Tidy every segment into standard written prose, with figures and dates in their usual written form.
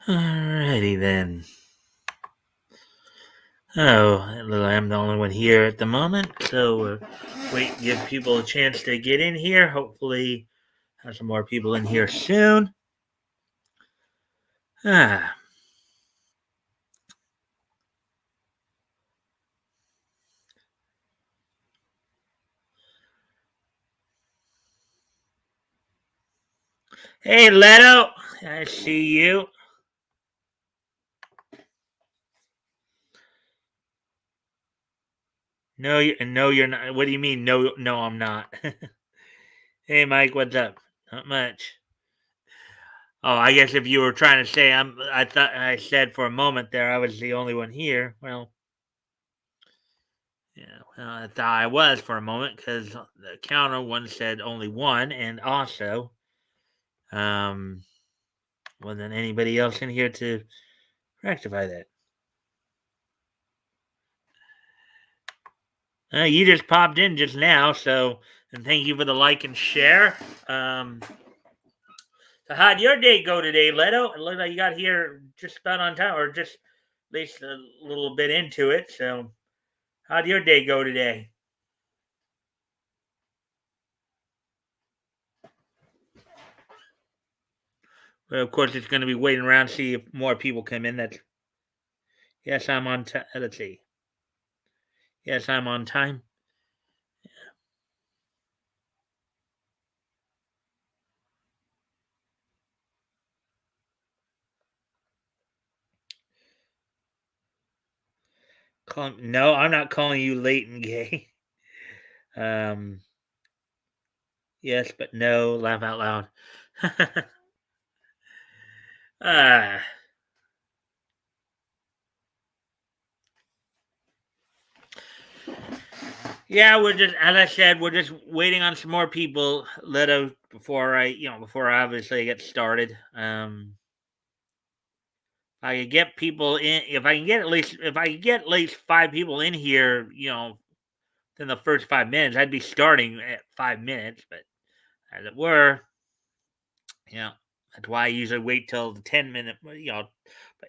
Alrighty then. Oh, I'm the only one here at the moment, so wait, give people a chance to get in here. Hopefully, have some more people in here soon. Ah. Hey, Leto, I see you. No, you're not. What do you mean? No, no, I'm not. Hey, Mike, what's up? Not much. Oh, I guess if you were trying to say I thought I said for a moment there I was the only one here. Well, yeah, well, I thought I was for a moment because the counter one said only one, and also, um, wasn't anybody else in here to rectify that. You just popped in just now, so and thank you for the like and share. So how'd your day go today, Leto? It looked like you got here just about on time, or just at least a little bit into it. So how'd your day go today? Well, of course, it's going to be waiting around to see if more people come in. That's yes, I'm on time. Let's see. Yes, I'm on time. No, I'm not calling you late and gay. Um, yes, but no. Laugh out loud. Ah, yeah. We're just, as I said, we're just waiting on some more people. Leto, before I obviously get started. I could get people in. If I can get at least 5 people in here, in the first 5 minutes, I'd be starting at 5 minutes. But as it were, you know, that's why I usually wait till the 10 minute,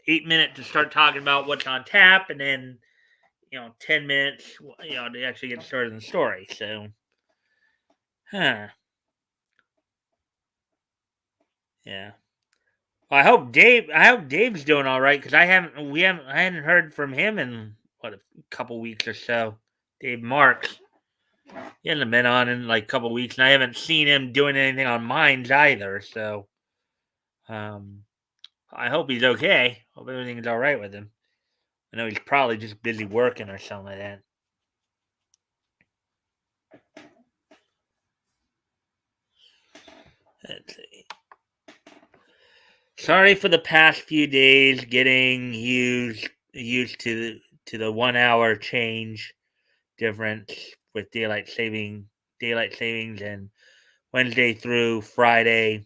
8 minute to start talking about what's on tap, and then 10 minutes, to actually get started in the story. So, huh? Yeah. Well, I hope Dave's doing all right because I hadn't heard from him in what a couple weeks or so. Dave Marks. He hasn't been on in like a couple weeks, and I haven't seen him doing anything on Mines either. So, um, I hope he's okay. Hope everything's all right with him. I know he's probably just busy working or something like that. Let's see. Sorry for the past few days getting used to the 1 hour change difference with daylight savings, and Wednesday through Friday.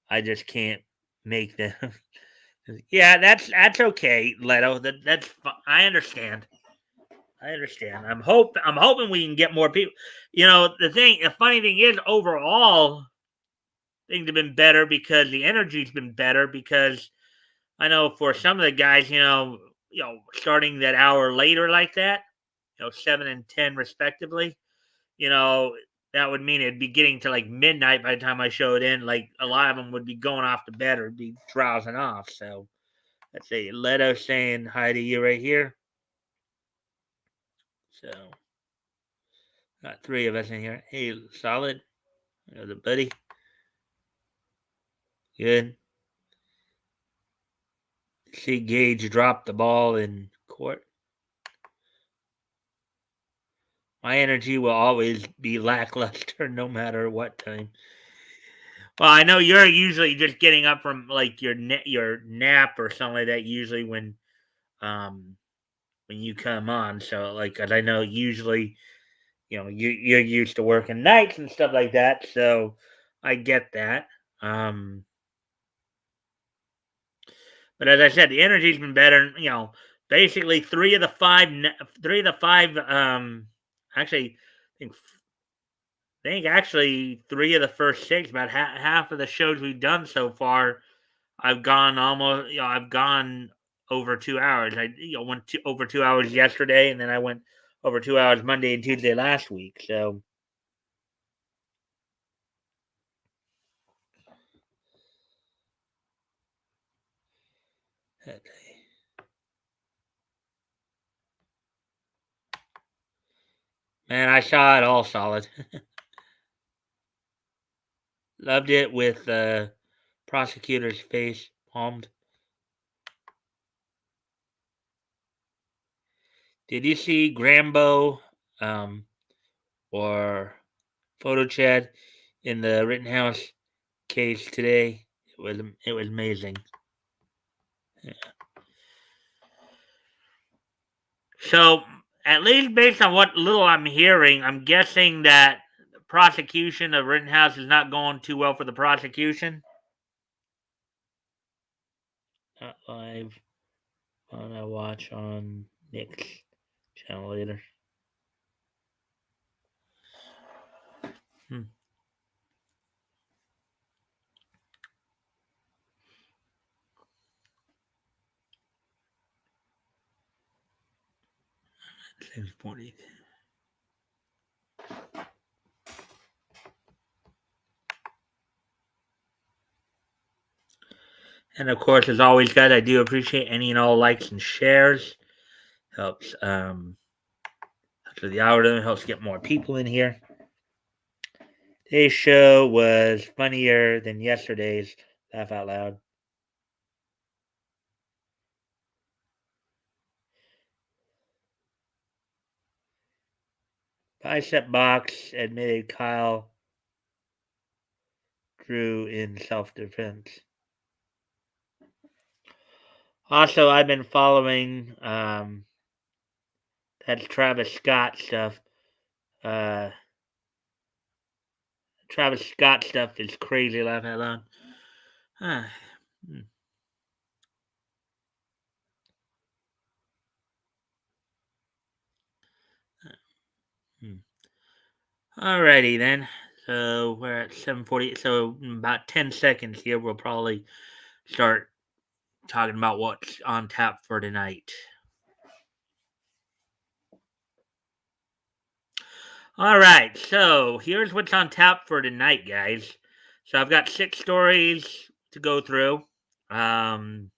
I just can't make them. Yeah, that's okay, Leto. I understand. I understand. I'm hoping we can get more people. The funny thing is, overall, things have been better because the energy's been better. Because I know for some of the guys, starting that hour later like that, 7 and 10 respectively. You know, that would mean it'd be getting to like midnight by the time I showed in. Like a lot of them would be going off to bed or be drowsing off. So let's see, Leto saying hi to you right here. So got 3 of us in here. Hey, solid. The buddy. Good. See Gage drop the ball in court. My energy will always be lackluster no matter what time. Well, I know you're usually just getting up from like your nap or something like that. Usually um when you come on, so like 'cause I know usually you're used to working nights and stuff like that, so I get that. Um, but as I said, the energy's been better. Basically 3 of the 5, actually, I think actually 3 of the first 6, about half of the shows we've done so far. I've gone almost, I've gone over 2 hours. I went over 2 hours yesterday, and then I went over 2 hours Monday and Tuesday last week. So, man, I saw it all solid. Loved it with the prosecutor's face palmed. Did you see Grambo um, or Photo Chad in the Rittenhouse case today? It was amazing. Yeah. So, at least based on what little I'm hearing, I'm guessing that the prosecution of Rittenhouse is not going too well for the prosecution. Not live. On I watch on Nick's channel later. Hmm. Seems funny. And of course, as always, guys, I do appreciate any and all likes and shares. Helps with the algorithm, helps get more people in here. Today's show was funnier than yesterday's. Laugh out loud. Bicep Box admitted Kyle drew in self-defense. Also, I've been following that Travis Scott stuff. Travis Scott stuff is crazy. Laugh out loud. Ah, hmm. Hmm. Alrighty then. So we're at 7:40. So in about 10 seconds here, we'll probably start talking about what's on tap for tonight. All right, so here's what's on tap for tonight, guys. So I've got 6 stories to go through. Um,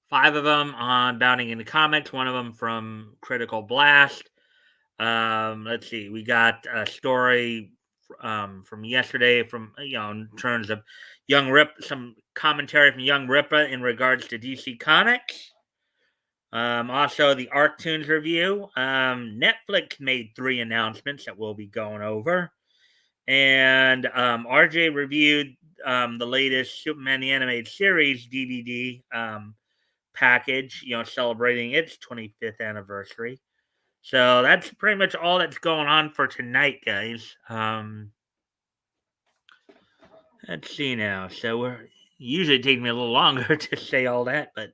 5 of them on Bounding into Comics, one of them from Critical Blast. Let's see, we got a story from yesterday from in terms of Young Rip, some commentary from Young Rippa in regards to DC Comics. Also, the Arctoons review. Netflix made 3 announcements that we'll be going over. And RJ reviewed the latest Superman the Animated Series DVD package, celebrating its 25th anniversary. So that's pretty much all that's going on for tonight, guys. Let's see now. So we're usually taking me a little longer to say all that, but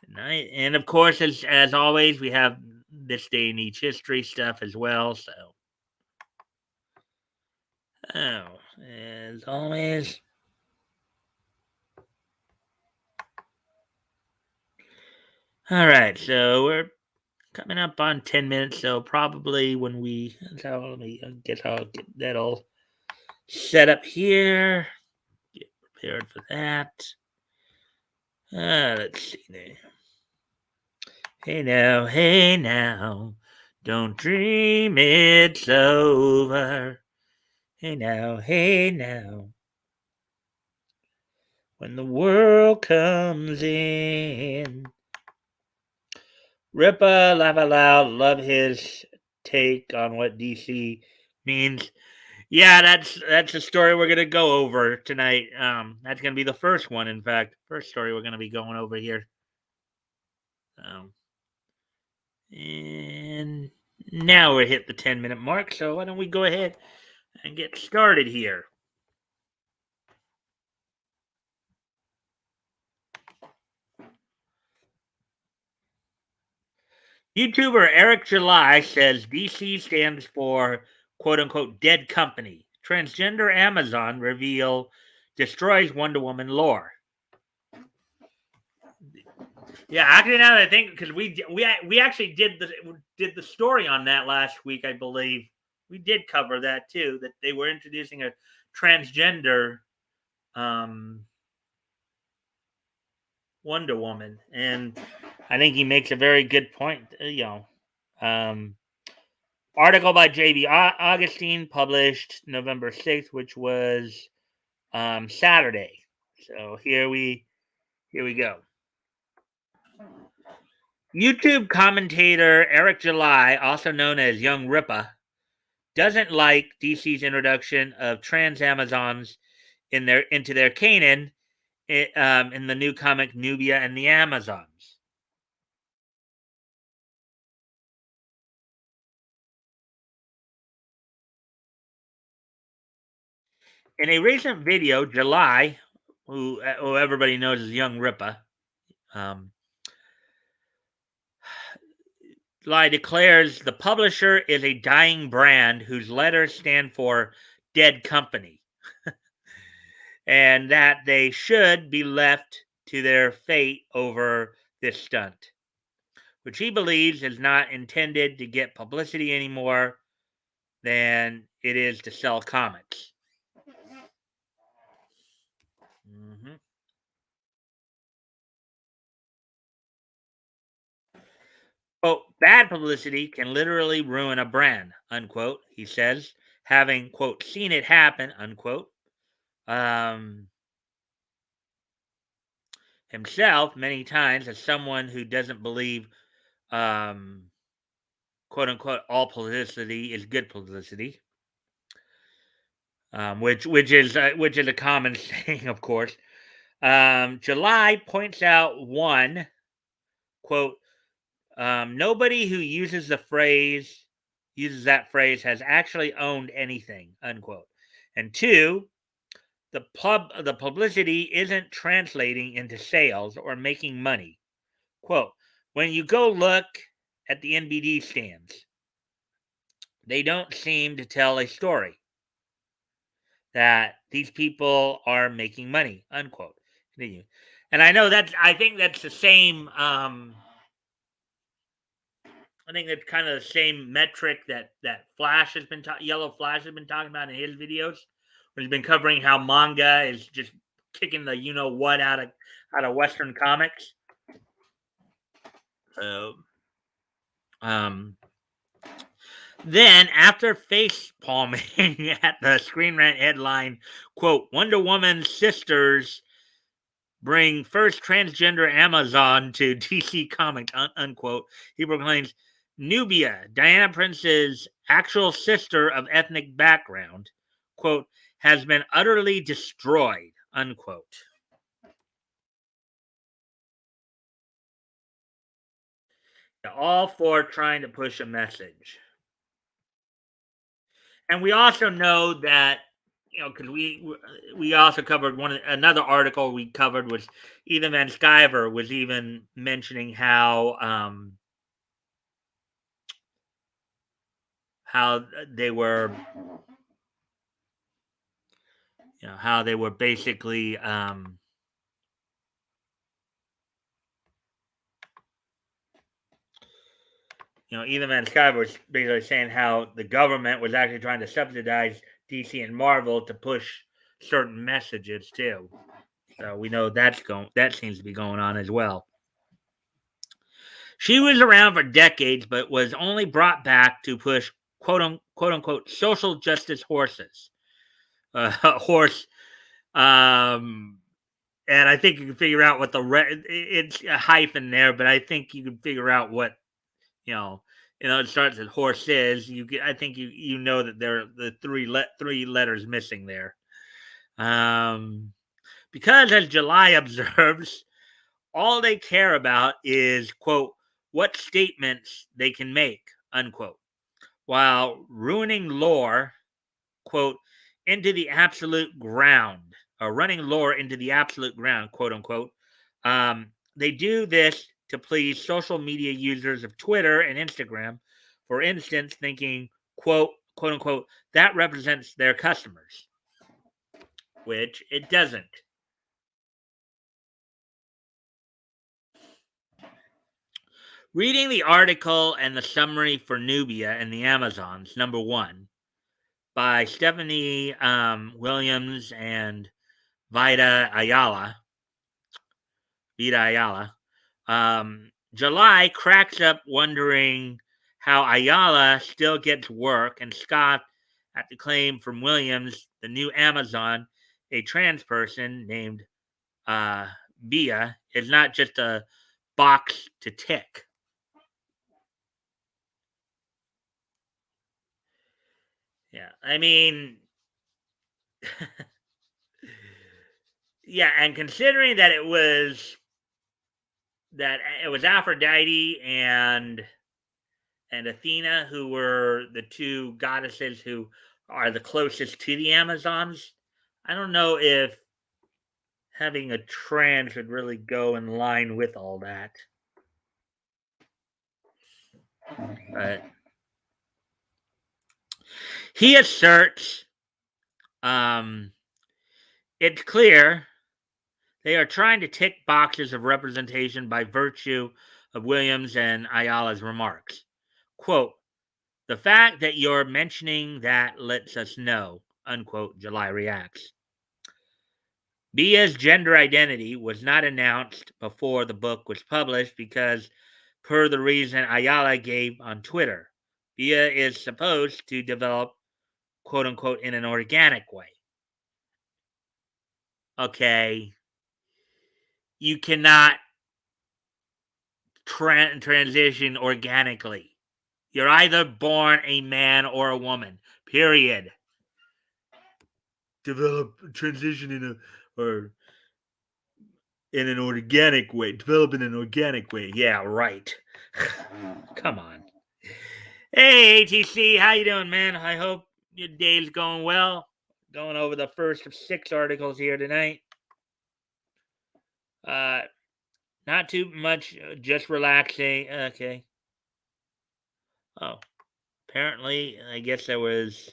tonight, and of course, as always, we have this day in each history stuff as well. So, as always, all right. So we're coming up on 10 minutes. So probably when we, so let me guess I'll get that all set up here. Get prepared for that. Let's see now. Hey now, don't dream it's over. Hey now, when the world comes in. Ripa, laugh out loud, love his take on what DC means. Yeah, that's a story we're gonna go over tonight. That's gonna be the first one, in fact, first story we're gonna be going over here. And now we're hit the 10-minute mark, so why don't we go ahead and get started here? YouTuber Eric July says DC stands for quote unquote dead company. Transgender Amazon reveal destroys Wonder Woman lore. Yeah, actually, now that I think, because we actually did the story on that last week, I believe. We did cover that too. That they were introducing a transgender Wonder Woman, and I think he makes a very good point. Article by J.B. Augustine, published November 6th, which was Saturday. So here we go. YouTube commentator Eric July, also known as Young Rippa, doesn't like DC's introduction of trans Amazons into their canon in the new comic Nubia and the Amazons. In a recent video, July, who everybody knows as Young Rippa, July declares the publisher is a dying brand whose letters stand for dead company, and that they should be left to their fate over this stunt, which he believes is not intended to get publicity anymore than it is to sell comics. Mm-hmm. Quote, bad publicity can literally ruin a brand, unquote, he says, having, quote, seen it happen, unquote. Himself many times as someone who doesn't believe, quote unquote, all publicity is good publicity, which is a common saying, of course. July points out one quote, nobody who uses that phrase has actually owned anything, unquote. And two, the publicity isn't translating into sales or making money. Quote, when you go look at the NBD stands, they don't seem to tell a story that these people are making money, unquote. Continue. And I think that's the same I think that's kind of the same metric that Flash has been Yellow Flash has been talking about in his videos, where he's been covering how manga is just kicking the you know what out of Western comics. So, um, then after face palming at the Screen Rant headline, quote Wonder Woman's sisters bring first transgender Amazon to DC Comics, unquote, he proclaims Nubia, Diana Prince's actual sister of ethnic background, quote, has been utterly destroyed, unquote. All for trying to push a message. And we also know that, because we also covered another article we covered was Ethan Van Sciver was even mentioning how they were how they were basically Ethan Van Sciver was basically saying how the government was actually trying to subsidize DC and Marvel to push certain messages too. So we know that seems to be going on as well. She was around for decades, but was only brought back to push quote unquote social justice horses. Horse. And I think you can figure out what it's a hyphen there, but I think you can figure out what it starts with horses. I think you know that there are the three letters missing there. Because as July observes, all they care about is quote what statements they can make, unquote, while ruining lore, quote, into the absolute ground, or running lore into the absolute ground, quote unquote. They do this to please social media users of Twitter and Instagram, for instance, thinking, quote unquote, that represents their customers. which it doesn't. Reading the article and the summary for Nubia and the Amazons, number one, by Stephanie Williams and Vida Ayala. July cracks up wondering how Ayala still gets work and scoffed at the claim from Williams, the new Amazon, a trans person named Bia, is not just a box to tick. Yeah, I mean, yeah, and considering that it was Aphrodite and Athena who were the two goddesses who are the closest to the Amazons, I don't know if having a trans would really go in line with all that. But he asserts um, it's clear they are trying to tick boxes of representation by virtue of Williams and Ayala's remarks. Quote, the fact that you're mentioning that lets us know, unquote, July reacts. Bia's gender identity was not announced before the book was published because, per the reason Ayala gave on Twitter, Bia is supposed to develop, quote unquote, in an organic way. Okay, you cannot transition organically. You're either born a man or a woman, period. Develop, transition in an organic way. Develop in an organic way. Yeah, right. Come on. Hey, ATC, how you doing, man? I hope your day's going well. Going over the first of 6 articles here tonight. Uh, not too much, just relaxing. Okay. Oh, apparently, I guess there was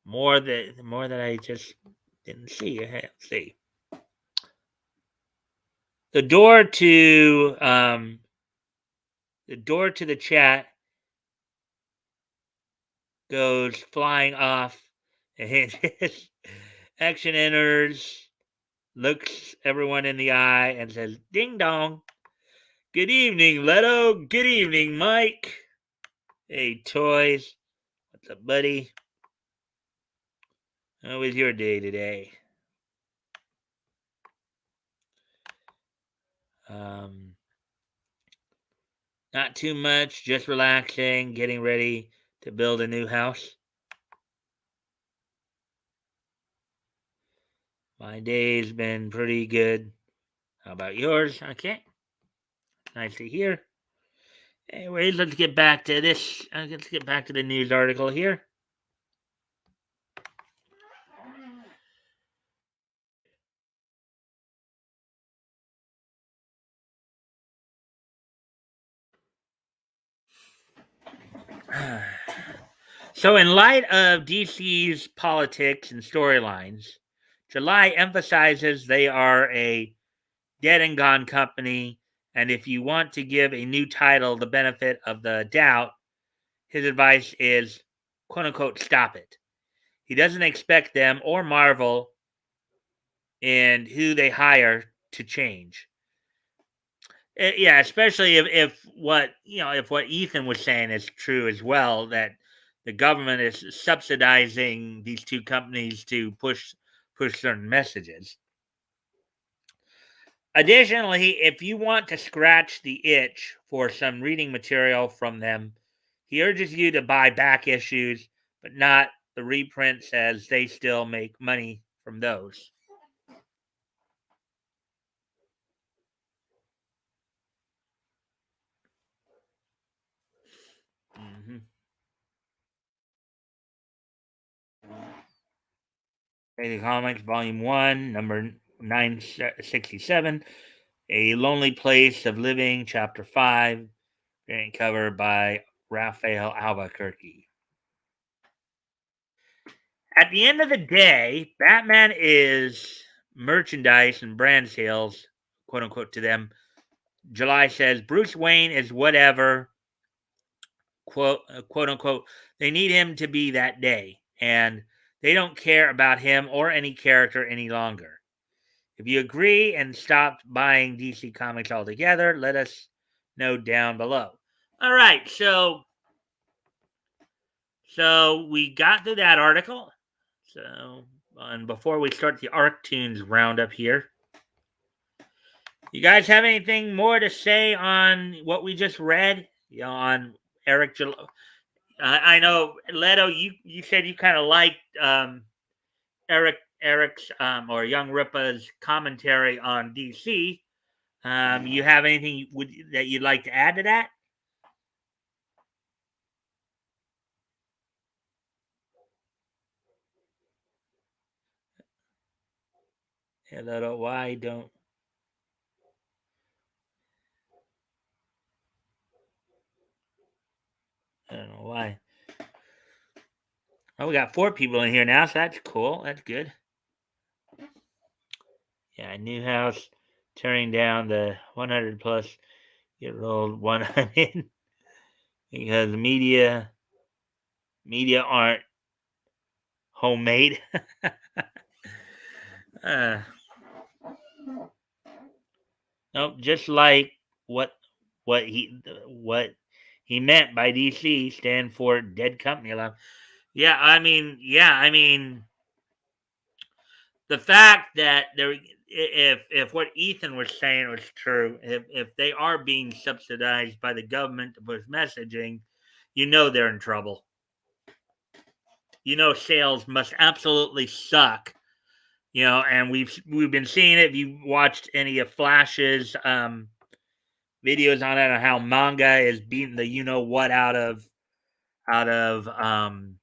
more that I just didn't see. Let's see. The door to the chat goes flying off, and action enters, looks everyone in the eye, and says, "Ding dong! Good evening, Leto. Good evening, Mike. Hey, Toys. What's up, buddy? How was your day today?" Um, Not too much, just relaxing, getting ready to build a new house. My day's been pretty good. How about yours? Okay. Nice to hear. Anyways, let's get back to this. Let's get back to the news article here. So, in light of DC's politics and storylines, July emphasizes they are a dead and gone company, and if you want to give a new title the benefit of the doubt, his advice is, quote unquote, stop it. He doesn't expect them or Marvel and who they hire to change. Yeah, especially if what Ethan was saying is true as well, that the government is subsidizing these two companies to push certain messages. Additionally, if you want to scratch the itch for some reading material from them, he urges you to buy back issues, but not the reprints, as they still make money from those. Mm-hmm. Daily Comics, Volume 1, number 967, A Lonely Place of Living, Chapter 5, variant cover by Raphael Albuquerque. At the end of the day, Batman is merchandise and brand sales, quote unquote, to them. July says Bruce Wayne is whatever, quote unquote. They need him to be that day, and they don't care about him or any character any longer. If you agree and stopped buying DC Comics altogether, let us know down below. All right, so we got through that article. So, and before we start the ArcToons roundup here, you guys have anything more to say on what we just read? On Eric I know Leto. You said you kind of liked Eric's or Young Ripa's commentary on DC. You have anything that you'd like to add to that? Yeah, Leto, why don't I don't know why. Oh, we got 4 people in here now, so that's cool. That's good. Yeah, new house tearing down the 100 plus year old one I'm in because media aren't homemade. uh, nope, just like what what he meant by DC stand for dead company alive. Yeah, I mean the fact that there if what Ethan was saying was true, if they are being subsidized by the government to push messaging, you know they're in trouble. You know sales must absolutely suck. And we've been seeing it. If you watched any of Flash's videos on it, on how manga is beating the you know what out of um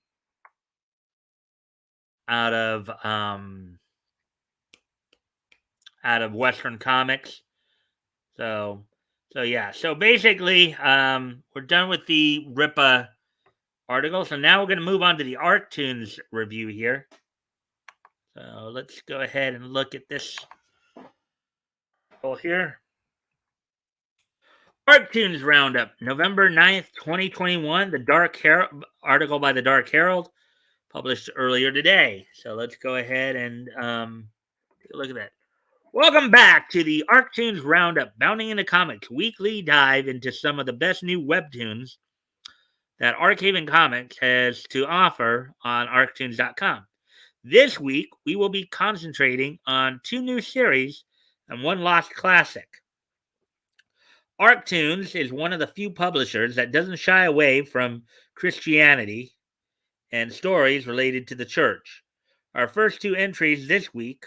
out of out of Western comics. So so yeah. So basically, we're done with the Ripa article. So now we're going to move on to the ArcToons review here. So let's go ahead and look at this here. ArcToons Roundup, November 9th, 2021. The Dark Herald article by the Dark Herald, published earlier today. So let's go ahead and take a look at that. Welcome back to the ArcToons Roundup, Bounding into Comics weekly dive into some of the best new webtoons that Archaven Comics has to offer on arctoons.com. This week, we will be concentrating on 2 new series and 1 lost classic. ArcToons is one of the few publishers that doesn't shy away from Christianity and stories related to the church. Our first 2 entries this week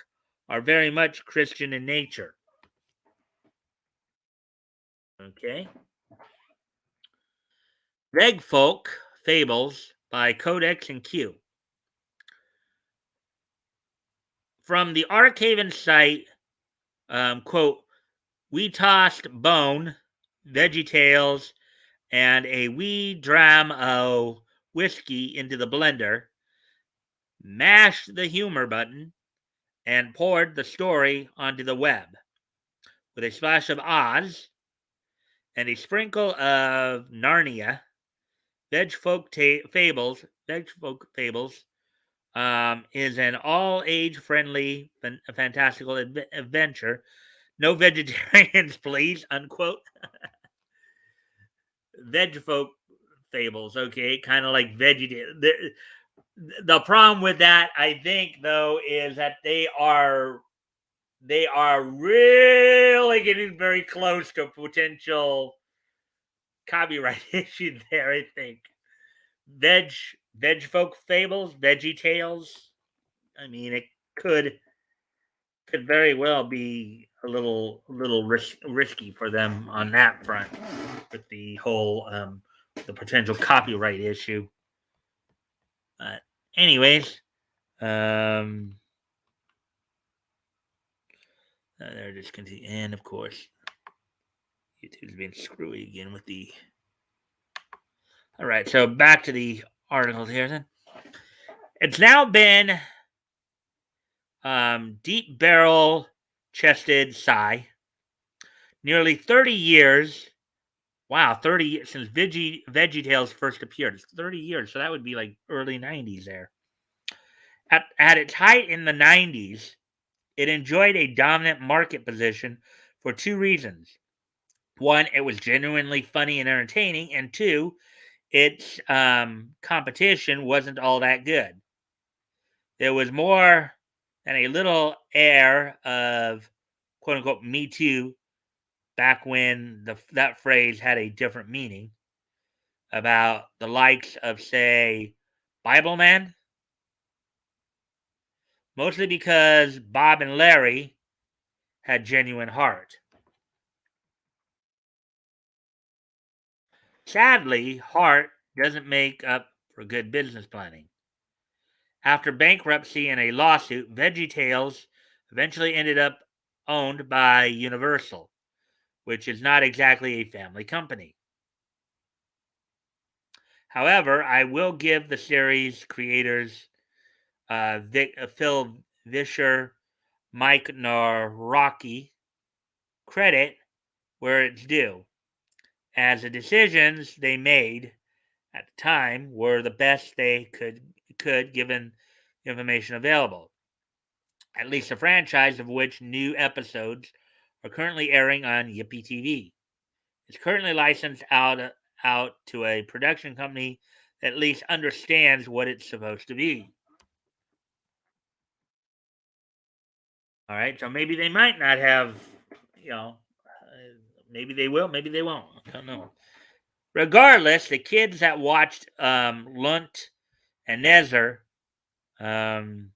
are very much Christian in nature. Okay. Vegfolk Fables by Codex and Q. From the Archaven site, quote, we tossed bone, veggie tales, and a wee dram of whiskey into the blender, mashed the humor button, and poured the story onto the web. With a splash of Oz and a sprinkle of Narnia, Vegfolk Fables is an all-age friendly, fantastical adventure. No vegetarians, please, unquote. Vegfolk Fables, okay, kind of like veggie. The problem with that, I think, though, is that they are really getting very close to a potential copyright issue there. I think veg folk fables, veggie tales. I mean, it could very well be a little risky for them on that front with the whole the potential copyright issue. Anyways, um, they're just continue, and of course, YouTube's being screwy again with the. All right, so back to the articles here then. It's now been deep barrel chested sigh. Nearly 30 years. Wow, 30 years since VeggieTales first appeared. It's 30 years, so that would be like early 90s there. At its height in the 90s, it enjoyed a dominant market position for two reasons. One, it was genuinely funny and entertaining, and two, its competition wasn't all that good. There was more than a little air of quote unquote Me Too back when that phrase had a different meaning about the likes of, say, Bible Man, mostly because Bob and Larry had genuine heart. Sadly, heart doesn't make up for good business planning. After bankruptcy and a lawsuit, VeggieTales eventually ended up owned by Universal, which is not exactly a family company. However, I will give the series creators Phil Vischer, Mike Naraki credit where it's due, as the decisions they made at the time were the best they could given the information available. At least a franchise of which new episodes are currently airing on Yippee TV. It's currently licensed out to a production company that at least understands what it's supposed to be. All right, so maybe they might not have, you know, maybe they will, maybe they won't. I don't know. Regardless, the kids that watched Lunt and Nezer um,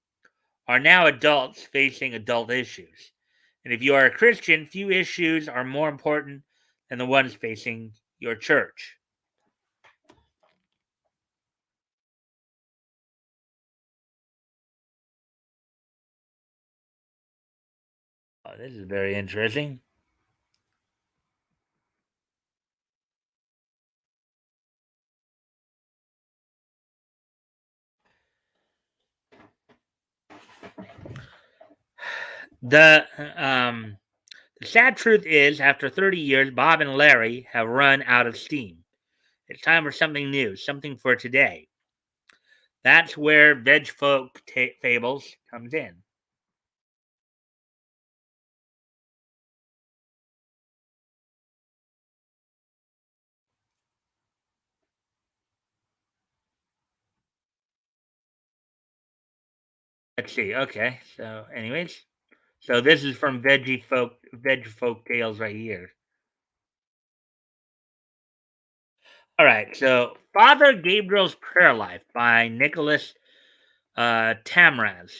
are now adults facing adult issues. And if you are a Christian, few issues are more important than the ones facing your church. Oh, this is very interesting. The um, the sad truth is, after 30 years, Bob and Larry have run out of steam. It's time for something new, something for today. That's where Veg Folk Fables comes in. Let's see. Okay. So, anyways, so this is from Veg Folk Tales right here. All right. So, Father Gabriel's Prayer Life by Nicholas Tamraz.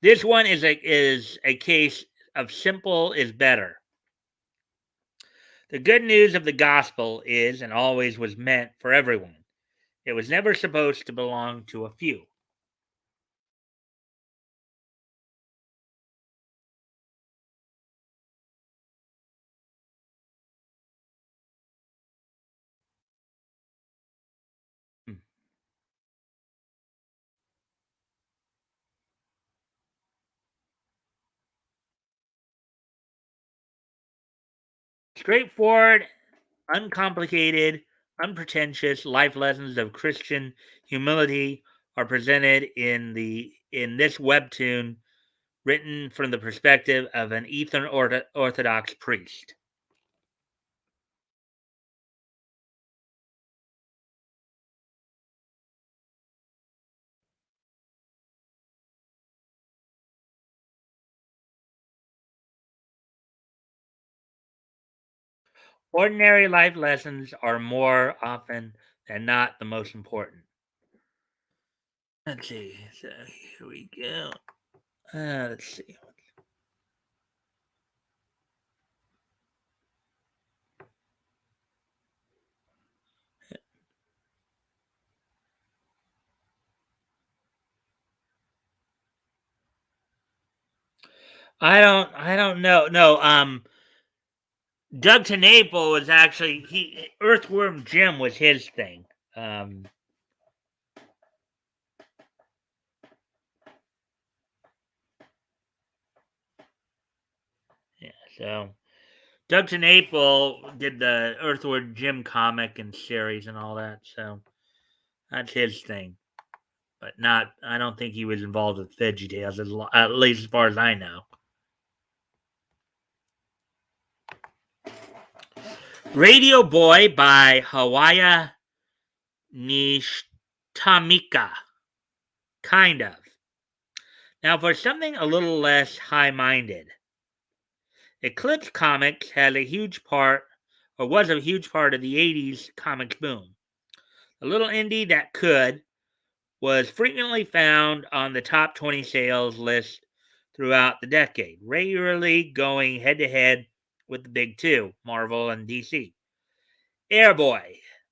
This one is a case of simple is better. The good news of the gospel is and always was meant for everyone. It was never supposed to belong to a few. Hmm. Straightforward, uncomplicated, unpretentious life lessons of Christian humility are presented in this webtoon written from the perspective of an Eastern Orthodox priest. Ordinary life lessons are more often than not the most important. Let's see. So here we go. Let's see. I don't know. No, Doug TeNapel was actually he Earthworm Jim was his thing. Um So Dougton April did the Earthward Jim comic and series and all that. So that's his thing. But not, I don't think he was involved with VeggieTales, at least as far as I know. Radio Boy by Hawaya Nishtamika. Kind of. Now, for something a little less high minded, Eclipse Comics had a huge part, or was a huge part of the 80s comics boom. A little indie that could was frequently found on the top 20 sales list throughout the decade, regularly going head to head with the big two, Marvel and DC. Airboy,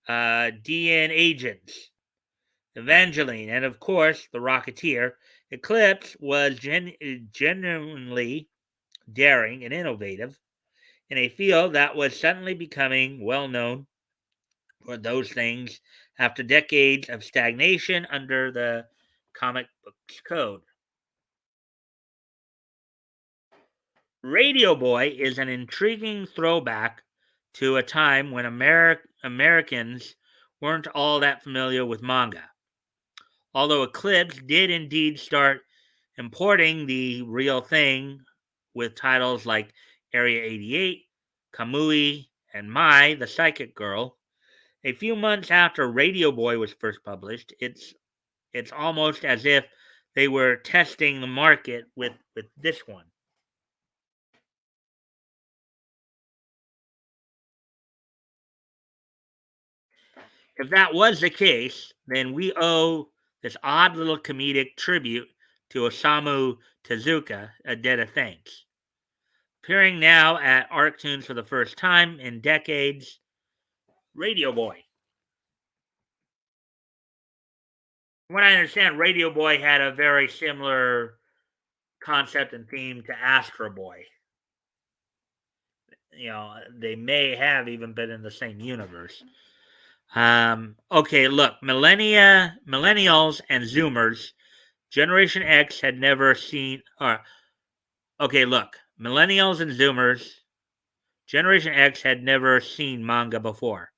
DN Agents, Evangeline, and of course, The Rocketeer. Eclipse was genuinely daring and innovative in a field that was suddenly becoming well known for those things after decades of stagnation under the comic books code. Radio Boy is an intriguing throwback to a time when Americans weren't all that familiar with manga. Although Eclipse did indeed start importing the real thing with titles like Area 88, Kamui, and Mai, the Psychic Girl, a few months after Radio Boy was first published, it's almost as if they were testing the market with this one. If that was the case, then we owe this odd little comedic tribute to Osamu Tezuka a debt of thanks. Appearing now at Arctoons for the first time in decades, Radio Boy. From what I understand, Radio Boy had a very similar concept and theme to Astro Boy. They may have even been in the same universe. Okay, look, millennials and Zoomers, Generation X had never seen, or okay, look, millennials and Zoomers, Generation X had never seen manga before.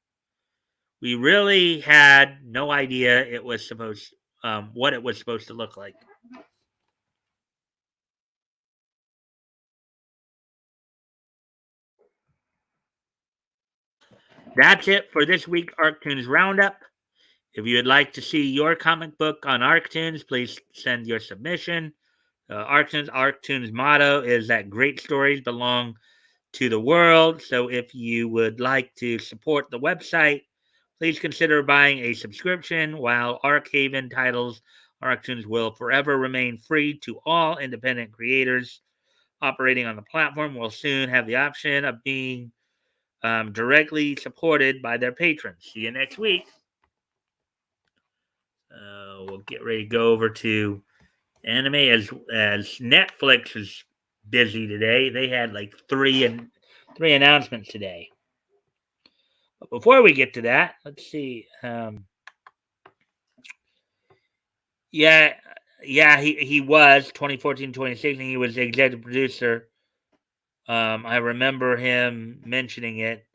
We really had no idea what it was supposed to look like. That's it for this week's Arctoons Roundup. If you would like to see your comic book on Arctoons, please send your submission. Arctoons' motto is that great stories belong to the world. So if you would like to support the website, please consider buying a subscription. While Archaven titles, Arctoons will forever remain free to all independent creators operating on the platform. Will soon have the option of being directly supported by their patrons. See you next week. We'll get ready to go over to anime as Netflix is busy today. They had like three announcements today. But before we get to that, let's see. Yeah, he was 2014, 2016. He was the executive producer. I remember him mentioning it.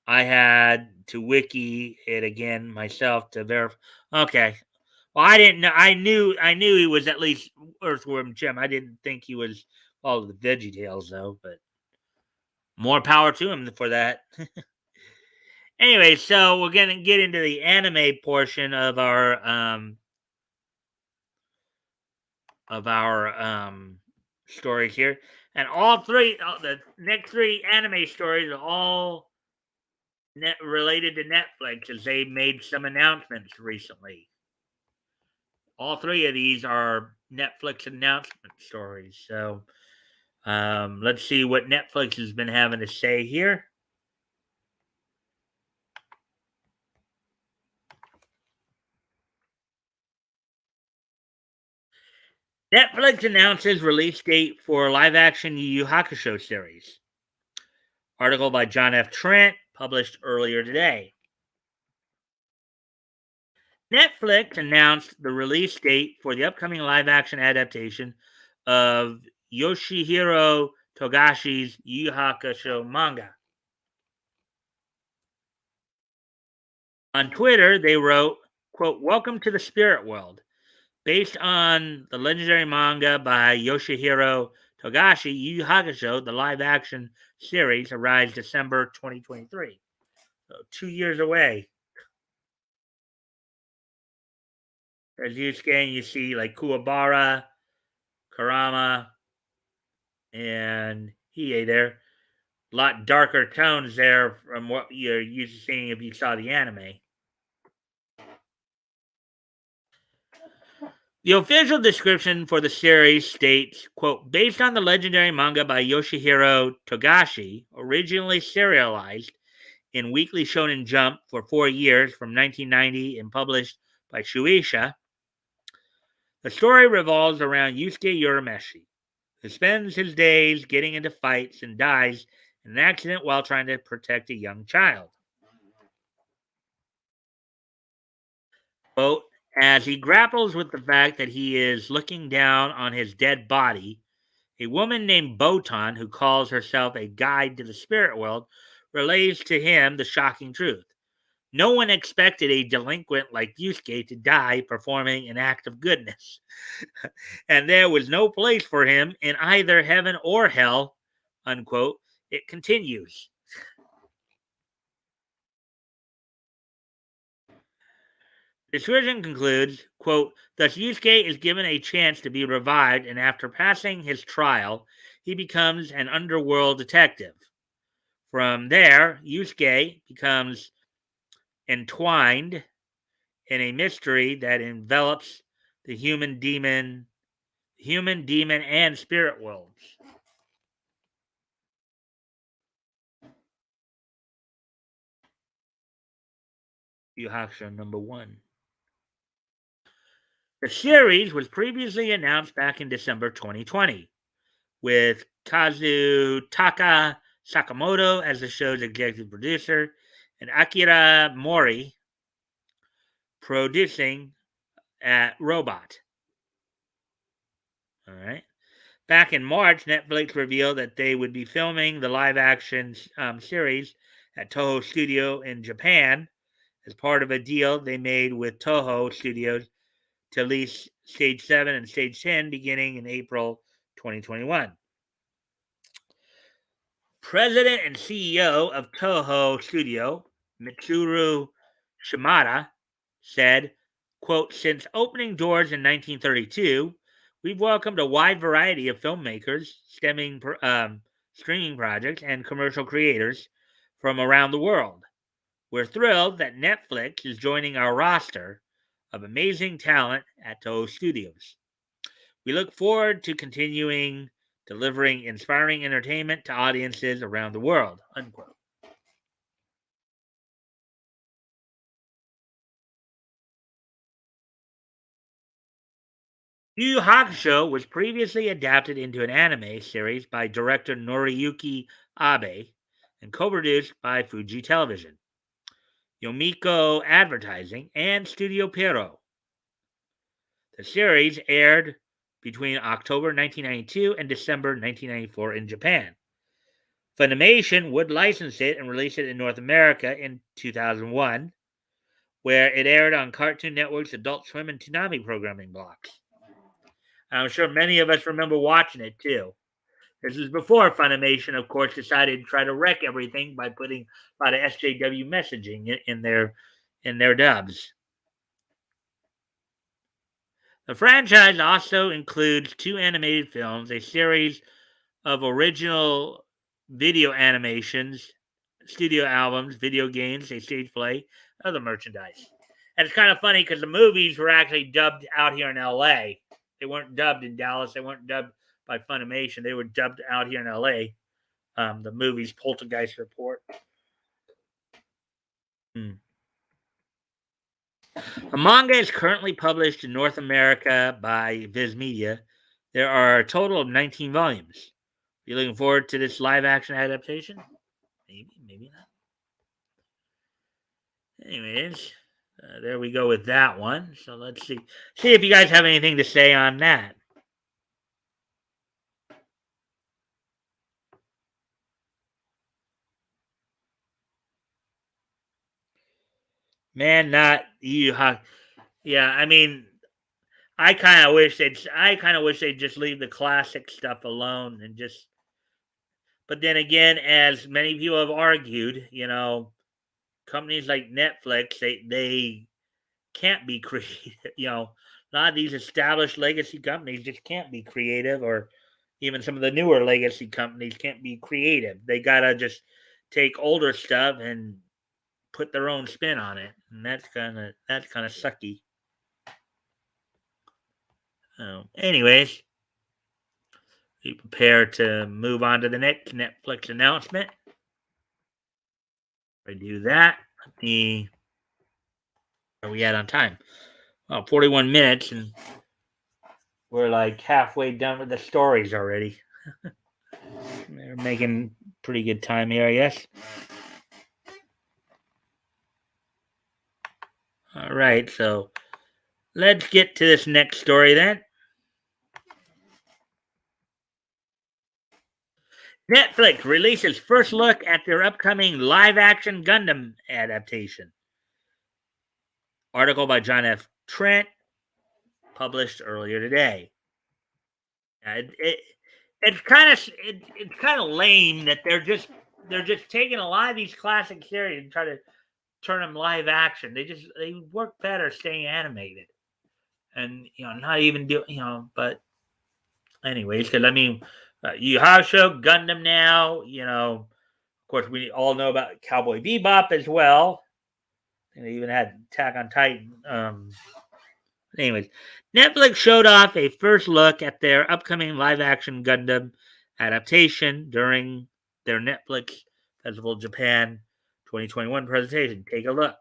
I had to wiki it again myself to verify. Okay. Well, I didn't know. I knew he was at least Earthworm Jim. I didn't think he was all of the Veggie Tales though. But more power to him for that. Anyway, so we're gonna get into the anime portion of our stories here, and the next three anime stories are all related to Netflix as they made some announcements recently. All three of these are Netflix announcement stories. So let's see what Netflix has been having to say here. Netflix announces release date for live action Yu Yu Hakusho series. Article by John F. Trent, published earlier today. Netflix announced the release date for the upcoming live action adaptation of Yoshihiro Togashi's Yu Yu Hakusho manga. On Twitter, they wrote, quote, "Welcome to the spirit world. Based on the legendary manga by Yoshihiro Togashi, Yu Yu Hakusho, the live-action series, arrives December 2023. So 2 years away. As you scan, you see like Kuwabara, Karama, and Hiei there. A lot darker tones there from what you're used to seeing if you saw the anime. The official description for the series states, quote, "Based on the legendary manga by Yoshihiro Togashi, originally serialized in Weekly Shonen Jump for 4 years from 1990 and published by Shueisha, the story revolves around Yusuke Urameshi, who spends his days getting into fights and dies in an accident while trying to protect a young child. Quote, as he grapples with the fact that he is looking down on his dead body, a woman named Botan, who calls herself a guide to the spirit world, relays to him the shocking truth. No one expected a delinquent like Yusuke to die performing an act of goodness, and there was no place for him in either heaven or hell," unquote. It continues. The description concludes, quote, "Thus Yusuke is given a chance to be revived, and after passing his trial, he becomes an underworld detective. From there, Yusuke becomes entwined in a mystery that envelops the human, demon, and spirit worlds." Yu Hakusho #1. The series was previously announced back in December 2020, with Kazutaka Sakamoto as the show's executive producer and Akira Mori producing at Robot. All right. Back in March, Netflix revealed that they would be filming the live action series at Toho Studio in Japan as part of a deal they made with Toho Studios to lease Stage 7 and Stage 10 beginning in April 2021. President and CEO of Toho Studio, Mitsuru Shimada, said, quote, "Since opening doors in 1932, we've welcomed a wide variety of filmmakers, streaming projects, and commercial creators from around the world. We're thrilled that Netflix is joining our roster of amazing talent at Toho Studios. We look forward to continuing delivering inspiring entertainment to audiences around the world," unquote. Yu Yu Hakusho was previously adapted into an anime series by director Noriyuki Abe and co-produced by Fuji Television, Yomiko Advertising, and Studio Pierrot. The series aired between October 1992 and December 1994 in Japan. Funimation would license it and release it in North America in 2001, where it aired on Cartoon Network's Adult Swim and Toonami programming blocks. I'm sure many of us remember watching it too. This is before Funimation, of course, decided to try to wreck everything by putting a lot of SJW messaging in their dubs. The franchise also includes 2 animated films, a series of original video animations, studio albums, video games, a stage play, other merchandise. And it's kind of funny because the movies were actually dubbed out here in LA. They weren't dubbed in Dallas. They weren't dubbed by Funimation. They were dubbed out here in LA. The movies Poltergeist Report. Hmm. The manga is currently published in North America by Viz Media. There are a total of 19 volumes. Are you looking forward to this live action adaptation? Maybe, maybe not. Anyways, there we go with that one. So let's see if you guys have anything to say on that. Man, not you. Yeah, I mean, I kind of wish they'd just leave the classic stuff alone and just. But then again, as many people have argued, companies like Netflix, they can't be creative. A lot of these established legacy companies just can't be creative, or even some of the newer legacy companies can't be creative. They gotta just take older stuff and put their own spin on it, and that's kind of sucky. Anyways, be prepared to move on to the next Netflix announcement. I do that. The Where are we at on time? Well, 41 minutes, and we're like halfway done with the stories already. They're making pretty good time here, I guess. All right, so let's get to this next story then. Netflix releases first look at their upcoming live action Gundam adaptation. Article by John F. Trent, published earlier today. It's kind of lame that they're just taking a lot of these classic series and try to turn them live action. They work better staying animated, and not even do But anyways, because I mean, Yu Hakusho, Gundam now. Of course, we all know about Cowboy Bebop as well. And they even had Attack on Titan. Anyways, Netflix showed off a first look at their upcoming live-action Gundam adaptation during their Netflix Festival Japan 2021 presentation. Take a look.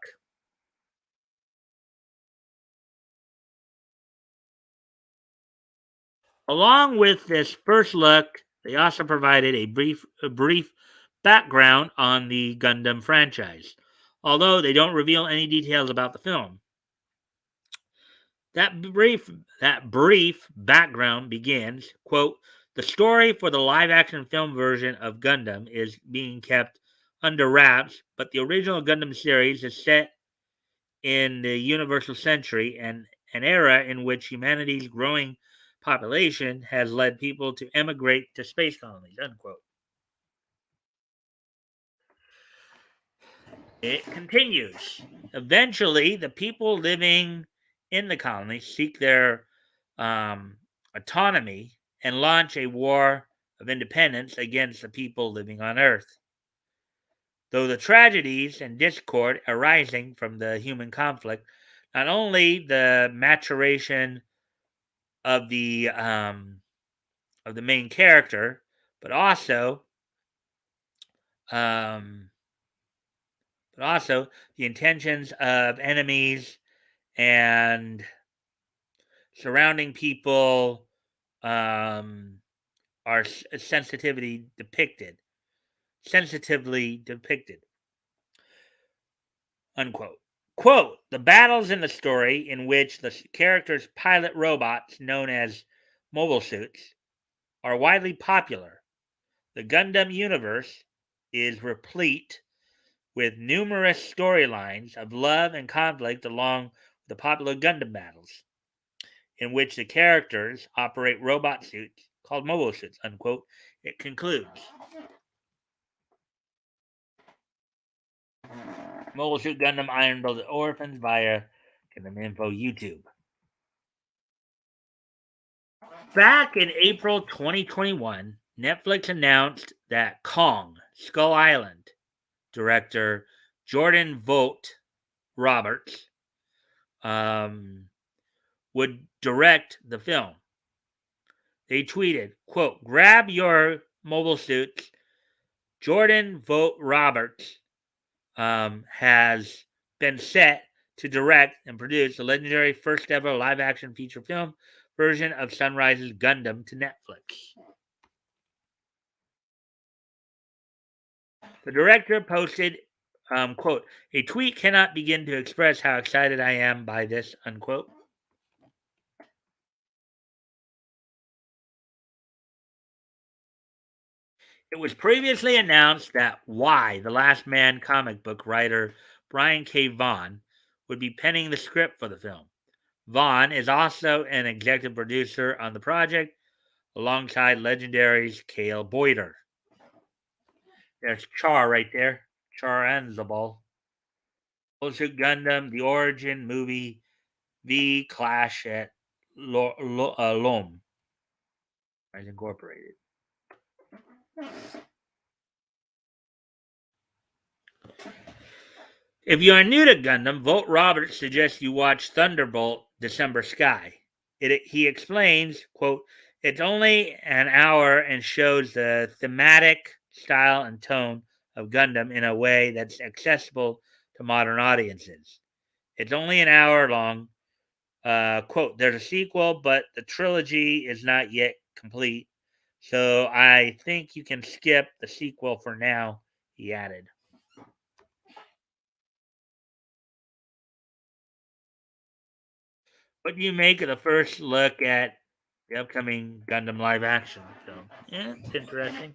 Along with this first look, they also provided a brief background on the Gundam franchise, although they don't reveal any details about the film. That brief background begins, quote, the story for the live action film version of Gundam is being kept under wraps, but the original Gundam series is set in the universal century and an era in which humanity's growing population has led people to emigrate to space colonies, unquote. It continues. Eventually, the people living in the colonies seek their um, autonomy and launch a war of independence against the people living on Earth. Though the tragedies and discord arising from the human conflict, not only the maturation of the main character, but um, also the intentions of enemies and surrounding people um, are sensitively depicted, unquote. Quote, the battles in the story in which the characters pilot robots known as mobile suits are widely popular. The Gundam universe is replete with numerous storylines of love and conflict along with the popular Gundam battles, in which the characters operate robot suits called mobile suits, unquote. It concludes. Mobile Suit Gundam Iron Blooded Orphans via Gundam Info YouTube. Back in April 2021, Netflix announced that Kong, Skull Island director Jordan Vogt Roberts would direct the film. They tweeted, quote, grab your mobile suits. Jordan Vogt Roberts has been set to direct and produce the legendary first ever live action feature film version of Sunrise's Gundam to Netflix. The director posted, quote, a tweet cannot begin to express how excited I am by this, unquote. It was previously announced that Y, the Last Man comic book writer Brian K. Vaughan, would be penning the script for the film. Vaughn is also an executive producer on the project alongside legendaries Cale Boyder. There's Char right there. Char and Zabal. Also Gundam, The Origin movie, V Clash at Lom, as incorporated. If you are new to Gundam, Volt Roberts suggests you watch Thunderbolt December Sky. He explains, quote, it's only an hour and shows the thematic style and tone of Gundam in a way that's accessible to modern audiences. It's only an hour long. Quote, there's a sequel, but the trilogy is not yet complete. So I think you can skip the sequel for now, he added. What do you make of the first look at the upcoming Gundam live action film? Yeah, it's interesting.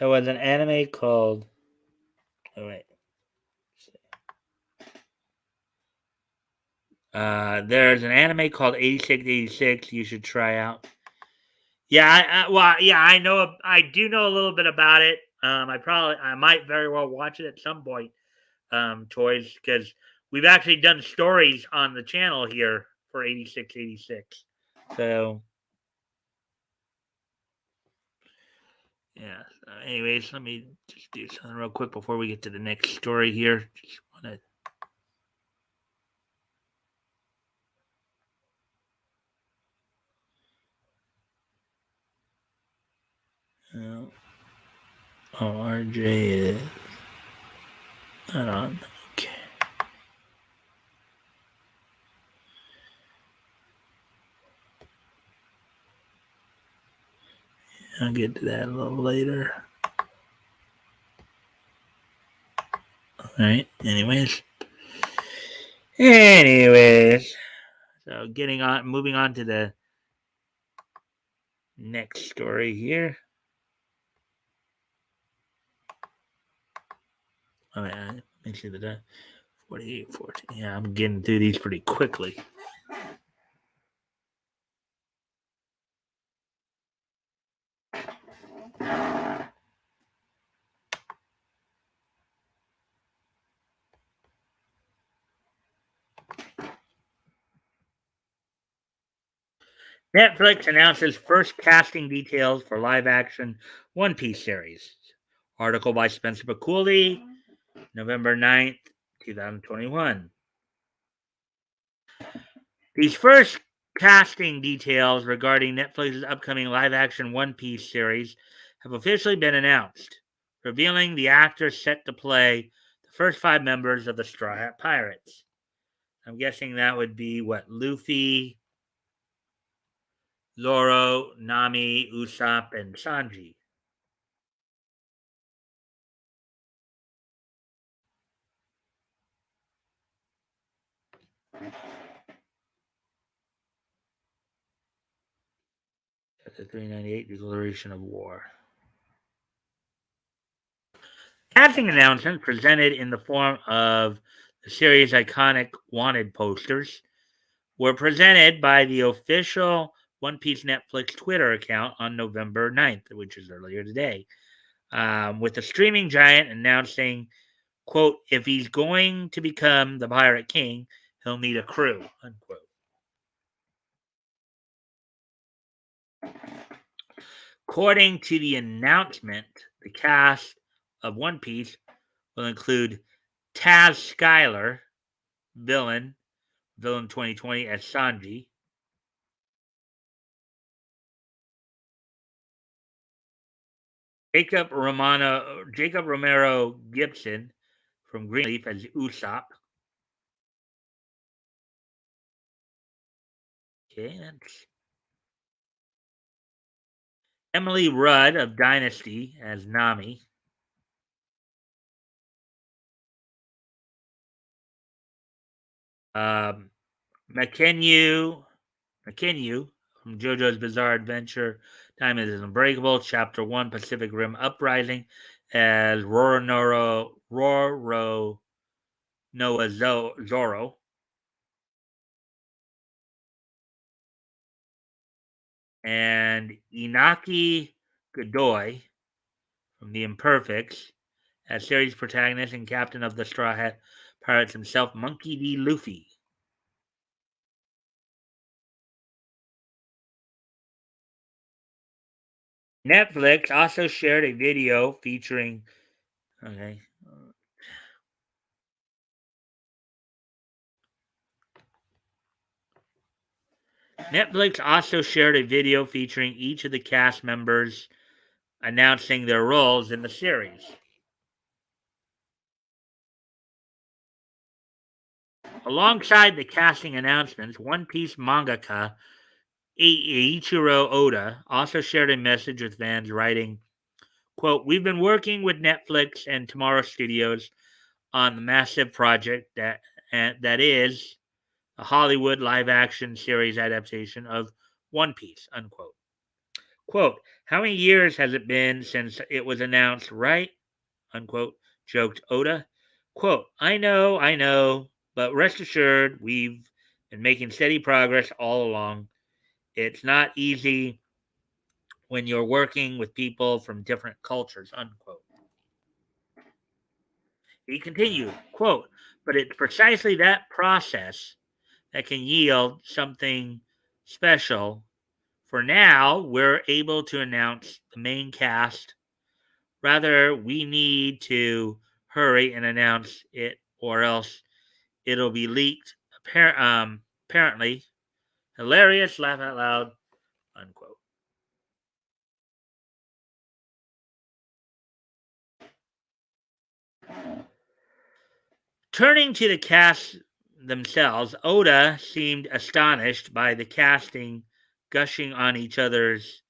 There was an anime called. Oh, wait. There's an anime called 8686 you should try out. Yeah, I know. I do know a little bit about it. I might very well watch it at some point. Toys, because we've actually done stories on the channel here for 8686. So yeah. So anyways, let me just do something real quick before we get to the next story here. Just want to. Oh, RJ is not on. Okay. I'll get to that a little later. All right. Anyways. So moving on to the next story here. Oh, yeah, make sure that 48, 14. Yeah, I'm getting through these pretty quickly. Netflix announces first casting details for live action One Piece series. Article by Spencer McCooley, November 9th, 2021. These first casting details regarding Netflix's upcoming live action One Piece series have officially been announced, revealing the actors set to play the first 5 members of the Straw Hat Pirates. I'm guessing that would be what? Luffy, Zoro, Nami, Usopp, and Sanji. That's the 398 Declaration of War. Casting announcements presented in the form of the series' iconic wanted posters were presented by the official One Piece Netflix Twitter account on November 9th, which is earlier today, with the streaming giant announcing, quote, if he's going to become the Pirate King, he'll need a crew, unquote. According to the announcement, the cast of One Piece will include Taz Skylar, villain 2020 as Sanji, Jacob Romero Gibson from Greenleaf as Usopp. Okay, that's Emily Rudd of Dynasty as Nami. Um, Makenyu from JoJo's Bizarre Adventure. Diamond is Unbreakable. Chapter 1 Pacific Rim Uprising as Roro Noah Zoro. And Inaki Godoy from The Imperfects as series protagonist and captain of the Straw Hat Pirates himself, Monkey D. Luffy. Netflix also shared a video featuring. Okay. Netflix also shared a video featuring each of the cast members announcing their roles in the series. Alongside the casting announcements, One Piece mangaka Eiichiro Oda also shared a message with fans writing, quote, "We've been working with Netflix and Tomorrow Studios on the massive project that is a Hollywood live-action series adaptation of One Piece," unquote. Quote, "How many years has it been since it was announced, right?" Unquote, joked Oda. Quote, I know, but rest assured, we've been making steady progress all along. It's not easy when you're working with people from different cultures, unquote. He continued, quote, but it's precisely that process that can yield something special. For now, we're able to announce the main cast. Rather, we need to hurry and announce it, or else it'll be leaked. Apparently, hilarious, laugh out loud, unquote. Turning to the cast themselves, Oda seemed astonished by the casting gushing on each other's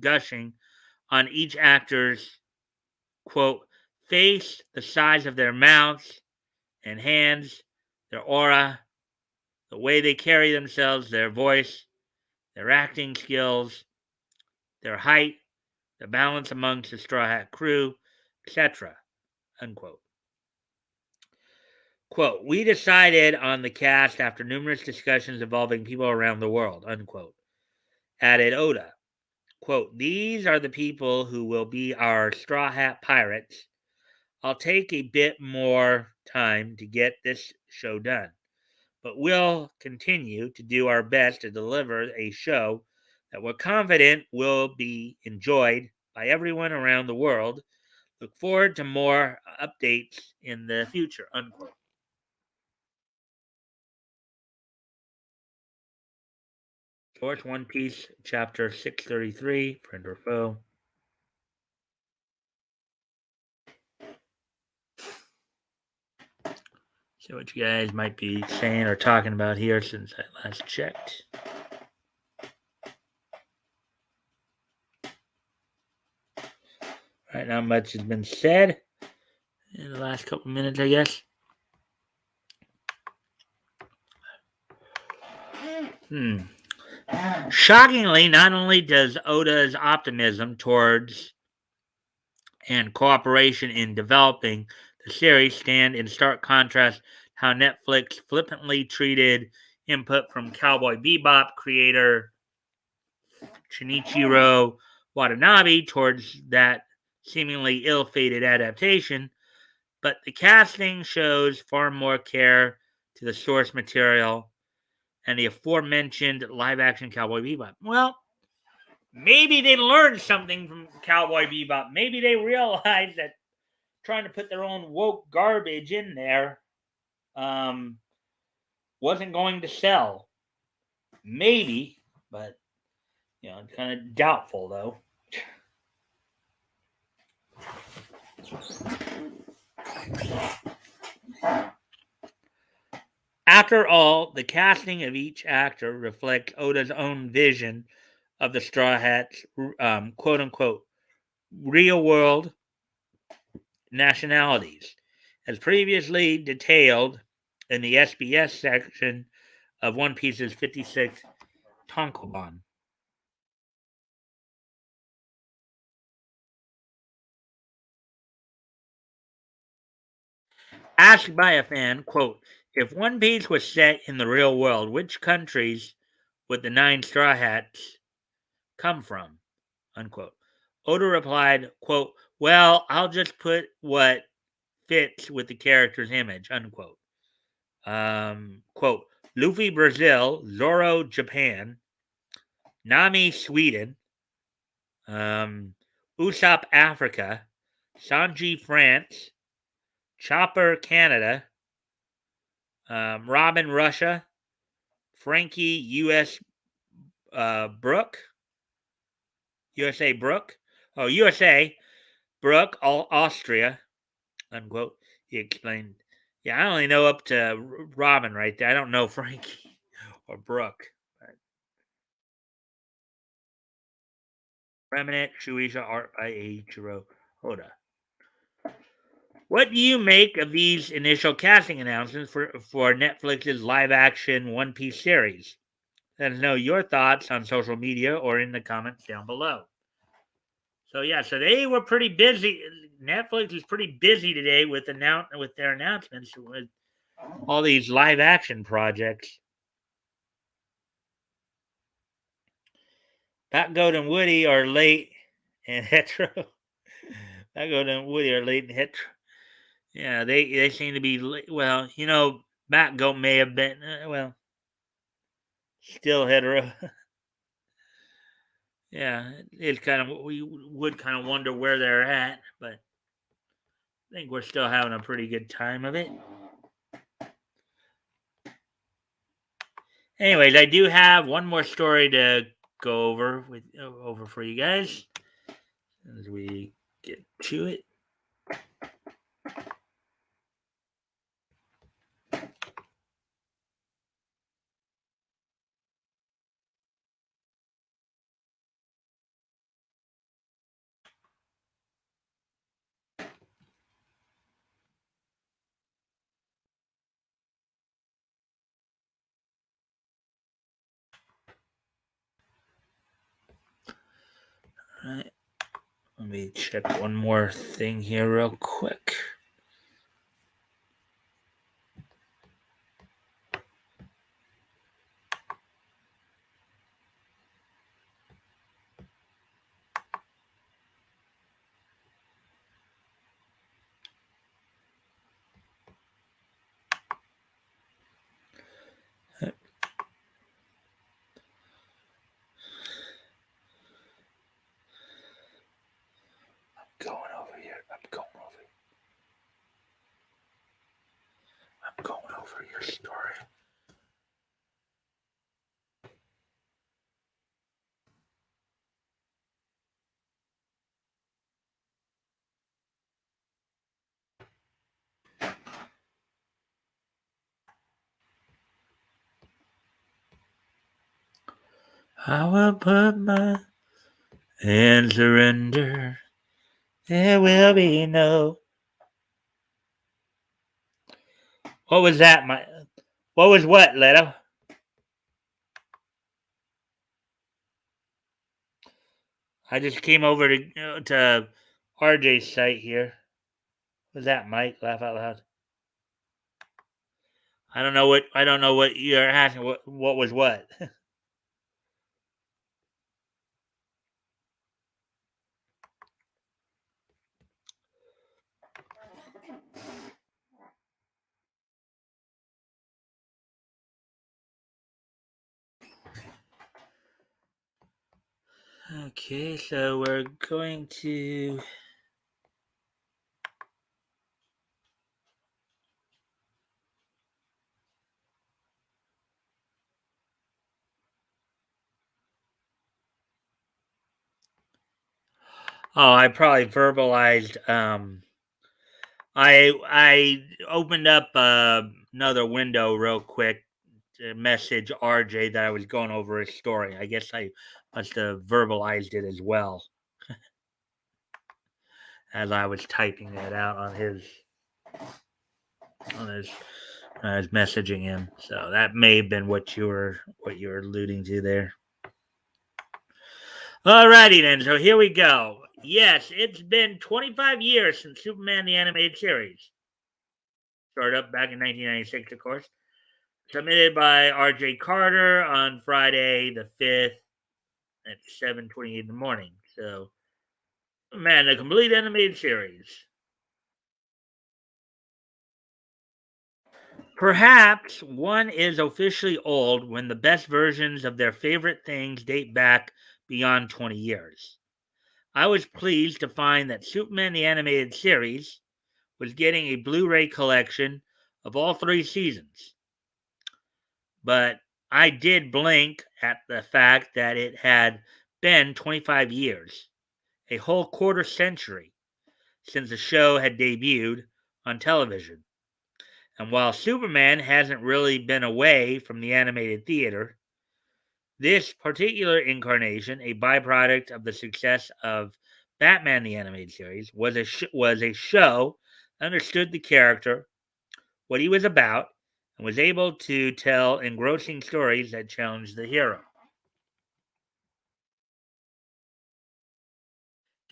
gushing on each actor's quote face, the size of their mouths and hands, their aura, the way they carry themselves, their voice, their acting skills, their height, the balance amongst the Straw Hat crew, etc. Unquote. Quote, we decided on the cast after numerous discussions involving people around the world, unquote. Added Oda. Quote, these are the people who will be our Straw Hat Pirates. I'll take a bit more time to get this show done, but we'll continue to do our best to deliver a show that we're confident will be enjoyed by everyone around the world. Look forward to more updates in the future, unquote. Source One Piece, Chapter 633, friend or foe. See what you guys might be saying or talking about here since I last checked. Right, not much has been said in the last couple minutes, I guess. Shockingly, not only does Oda's optimism towards and cooperation in developing the series stand in stark contrast to how Netflix flippantly treated input from Cowboy Bebop creator Shinichiro Watanabe towards that seemingly ill-fated adaptation, but the casting shows far more care to the source material and the aforementioned live-action Cowboy Bebop. Well, maybe they learned something from Cowboy Bebop. Maybe they realized that trying to put their own woke garbage in there um, wasn't going to sell. Maybe, but kind of doubtful though. After all, the casting of each actor reflects Oda's own vision of the Straw Hats, quote unquote, real world nationalities. As previously detailed in the SBS section of One Piece's 56th Tankobon. Asked by a fan, quote, if One Piece was set in the real world, which countries would the 9 Straw Hats come from? Unquote. Oda replied, quote, well, I'll just put what fits with the character's image, unquote. Quote, Luffy Brazil, Zoro Japan, Nami Sweden, Usopp Africa, Sanji France, Chopper Canada, Robin Russia, Frankie US Brook, USA Brook, oh USA Brook, Austria, unquote. He explained. Yeah, I only know up to Robin right there. I don't know Frankie or Brooke. Remnant Shueisha art by Eiichiro Oda. What do you make of these initial casting announcements for Netflix's live action One Piece series? Let us know your thoughts on social media or in the comments down below. So yeah, so they were pretty busy. Netflix is pretty busy today with their announcements with all these live action projects. Pat Goat and Woody are late and hetero. Pat Goat and Woody are late and hetero. Yeah, they seem to be well. Matt Goat may have been still hetero. Yeah, it's kind of we would kind of wonder where they're at, but I think we're still having a pretty good time of it. Anyways, I do have one more story to go over for you guys as we get to it. All right. Let me check one more thing here real quick. I'm going over your story. I will put my and surrender. There will be no. What was that? What was what, Leto? I just came over to RJ's site here. What was that, Mike? Laugh out loud. I don't know what you're asking. What was what? Okay, so we're going to. Oh, I probably verbalized. I opened up another window real quick to message RJ that I was going over his story. I guess I must have verbalized it as well as I was typing it out on his I was messaging him, so that may have been what you were alluding to there. Alrighty then, so here we go. Yes, it's been 25 years since Superman the Animated Series. Started up back in 1996, of course. Submitted by R.J. Carter on Friday the 5th at 7:28 in the morning. So, man, a complete animated series. Perhaps one is officially old when the best versions of their favorite things date back beyond 20 years. I was pleased to find that Superman the Animated Series was getting a Blu ray collection of all three seasons. But I did blink at the fact that it had been 25 years, a whole quarter century, since the show had debuted on television. And while Superman hasn't really been away from the animated theater, this particular incarnation, a byproduct of the success of Batman the Animated Series, was a show that understood the character, what he was about, and was able to tell engrossing stories that challenged the hero.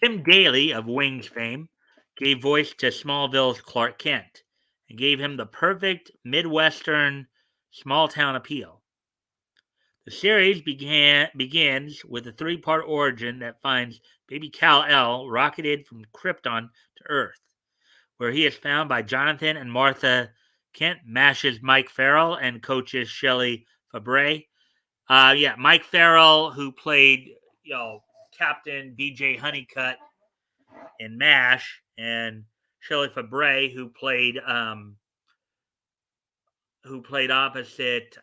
Tim Daly of Wings fame gave voice to Smallville's Clark Kent and gave him the perfect Midwestern small town appeal. The series begins with a three-part origin that finds baby Kal-El rocketed from Krypton to Earth, where he is found by Jonathan and Martha Kent, mashes Mike Farrell, and coaches Shelley Fabre. Mike Farrell, who played Captain BJ Honeycutt in MASH, and Shelley Fabre, who played opposite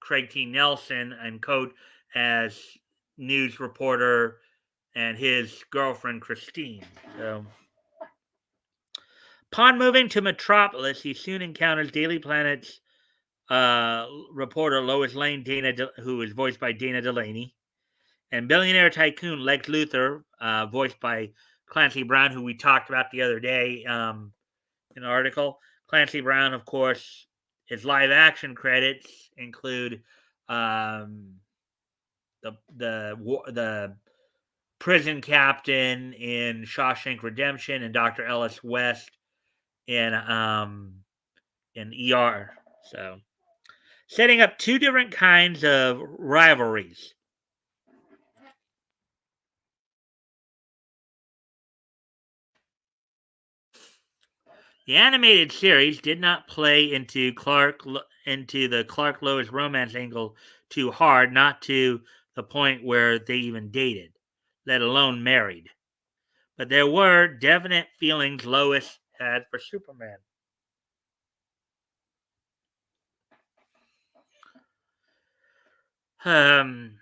Craig T. Nelson and Coat as news reporter and his girlfriend Christine. So, upon moving to Metropolis, he soon encounters Daily Planet's reporter Lois Lane, who is voiced by Dana Delaney, and billionaire tycoon Lex Luthor, voiced by Clancy Brown, who we talked about the other day in an article. Clancy Brown, of course, his live action credits include the prison captain in Shawshank Redemption and Dr. Ellis West in ER. So, setting up two different kinds of rivalries. The animated series did not play into the Clark Lois romance angle too hard, not to the point where they even dated, let alone married. But there were definite feelings Lois had for Superman. Um,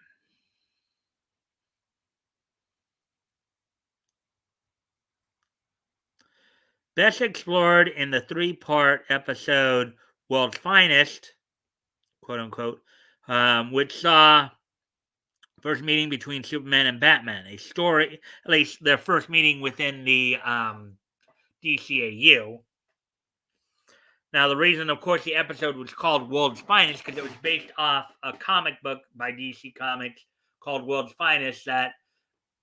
Best explored in the three-part episode World's Finest, quote unquote, which saw first meeting between Superman and Batman. A story, at least their first meeting within the DCAU. Now, the reason, of course, the episode was called World's Finest because it was based off a comic book by DC Comics called World's Finest that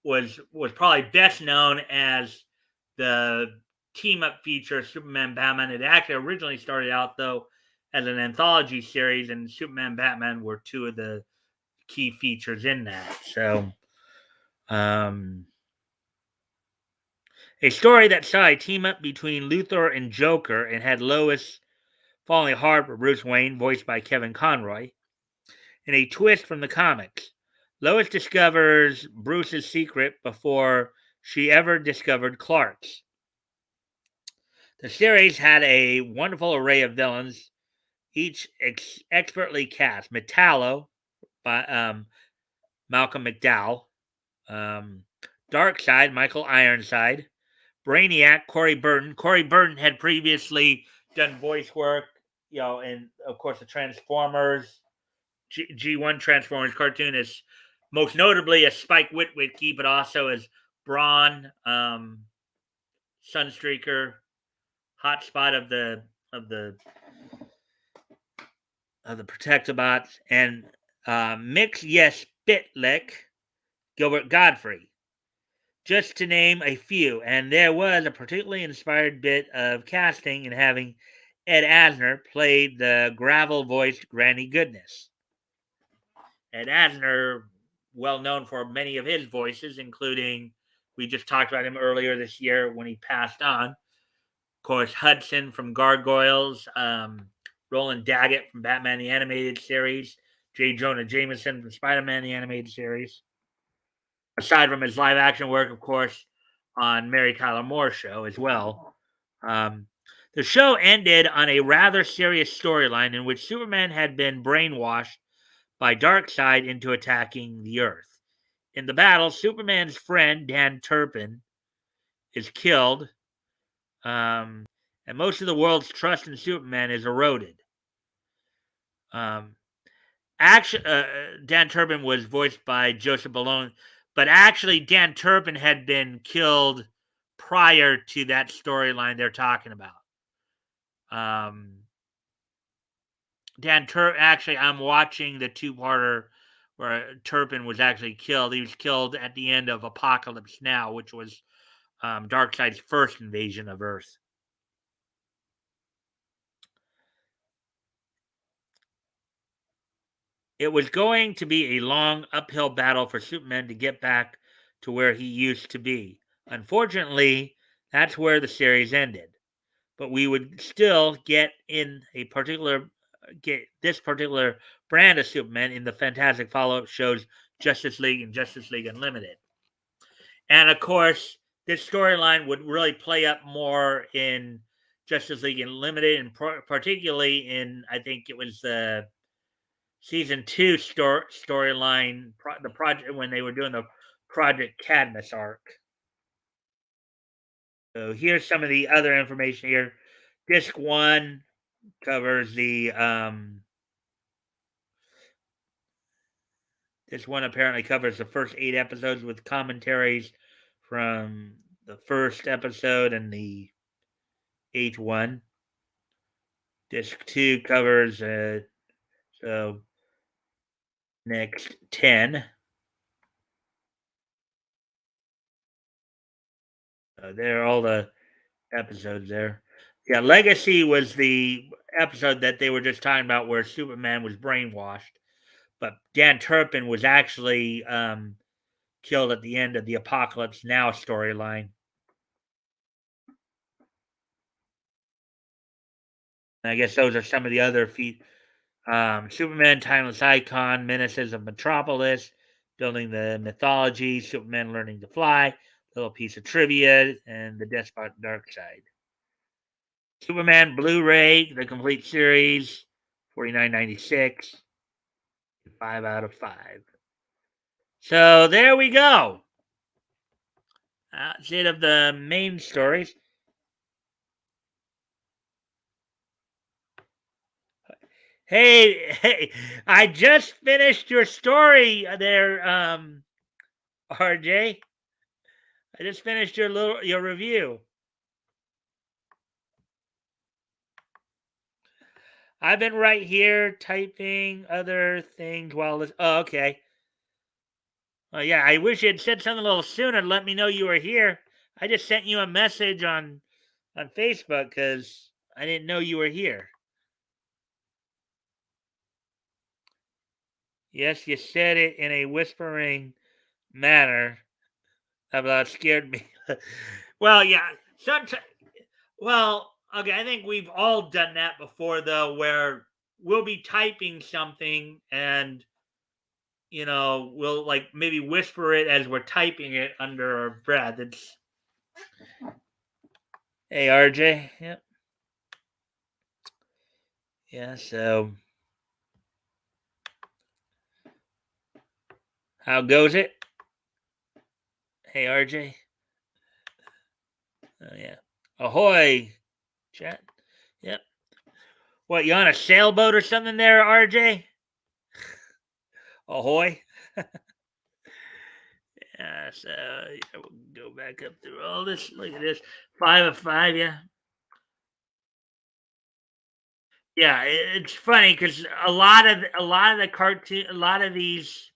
was probably best known as the team up feature Superman Batman. It actually originally started out though as an anthology series, and Superman Batman were two of the key features in that. So, a story that saw a team up between Luthor and Joker and had Lois falling hard for Bruce Wayne, voiced by Kevin Conroy. In a twist from the comics, Lois discovers Bruce's secret before she ever discovered Clark's. The series had a wonderful array of villains, each expertly cast. Metallo by Malcolm McDowell, Darkseid, Michael Ironside, Brainiac, Corey Burton. Corey Burton had previously done voice work, in, of course, the Transformers, G1 Transformers cartoonist, most notably as Spike Witwicky, but also as Brawn, Sunstreaker, Hotspot of the of the Protectobots, and Mix Yes Bitlick, Gilbert Godfrey, just to name a few. And there was a particularly inspired bit of casting in having Ed Asner played the gravel-voiced Granny Goodness. Ed Asner, well known for many of his voices, including, we just talked about him earlier this year when he passed on. Of course, Hudson from Gargoyles, Roland Daggett from Batman the Animated Series, J. Jonah Jameson from Spider-Man the Animated Series. Aside from his live action work, of course, on Mary Tyler Moore's show as well. The show ended on a rather serious storyline in which Superman had been brainwashed by Darkseid into attacking the Earth. In the battle, Superman's friend, Dan Turpin, is killed, and most of the world's trust in Superman is eroded. Actually, Dan Turpin was voiced by Joseph Balone, but actually, Dan Turpin had been killed prior to that storyline they're talking about. Actually, I'm watching the two-parter where Turpin was actually killed. He was killed at the end of Apocalypse Now, which was Darkseid's first invasion of Earth. It was going to be a long uphill battle for Superman to get back to where he used to be. Unfortunately, that's where the series ended. But we would still get this particular brand of Superman in the fantastic follow-up shows Justice League and Justice League Unlimited. And of course, this storyline would really play up more in Justice League Unlimited, and particularly in, I think it was the season 2 storyline, the project when they were doing the Project Cadmus arc. So here's some of the other information here. Disc 1 covers this one apparently covers the first 8 episodes with commentaries from the first episode and the 8th one. Disc 2 covers so next 10. There are all the episodes there. Yeah, Legacy was the episode that they were just talking about where Superman was brainwashed, but Dan Turpin was actually killed at the end of the Apocalypse Now storyline. I guess those are some of the other Superman, Timeless Icon, Menaces of Metropolis, Building the Mythology, Superman Learning to Fly, Little Piece of Trivia, and The Despot Darkseid. Superman Blu-ray, the complete series, $49.96, 5 out of 5. So there we go. That's it of the main stories. Hey, I just finished your story there, RJ. I just finished your review. I've been right here typing other things while this. Oh, okay. Oh, yeah. I wish you had said something a little sooner to let me know you were here. I just sent you a message on Facebook because I didn't know you were here. Yes, you said it in a whispering manner. That scared me. Well, yeah. Sometimes, well, okay. I think we've all done that before, though, where we'll be typing something and we'll like maybe whisper it as we're typing it under our breath. It's hey RJ. Yep. Yeah, so how goes it? Hey RJ. Oh yeah. Ahoy, chat. Yep. What, you on a sailboat or something there, RJ? Ahoy. Yeah, so yeah, we'll go back up through all this. Look at this. 5 of 5, yeah. Yeah, it's funny because a lot of these,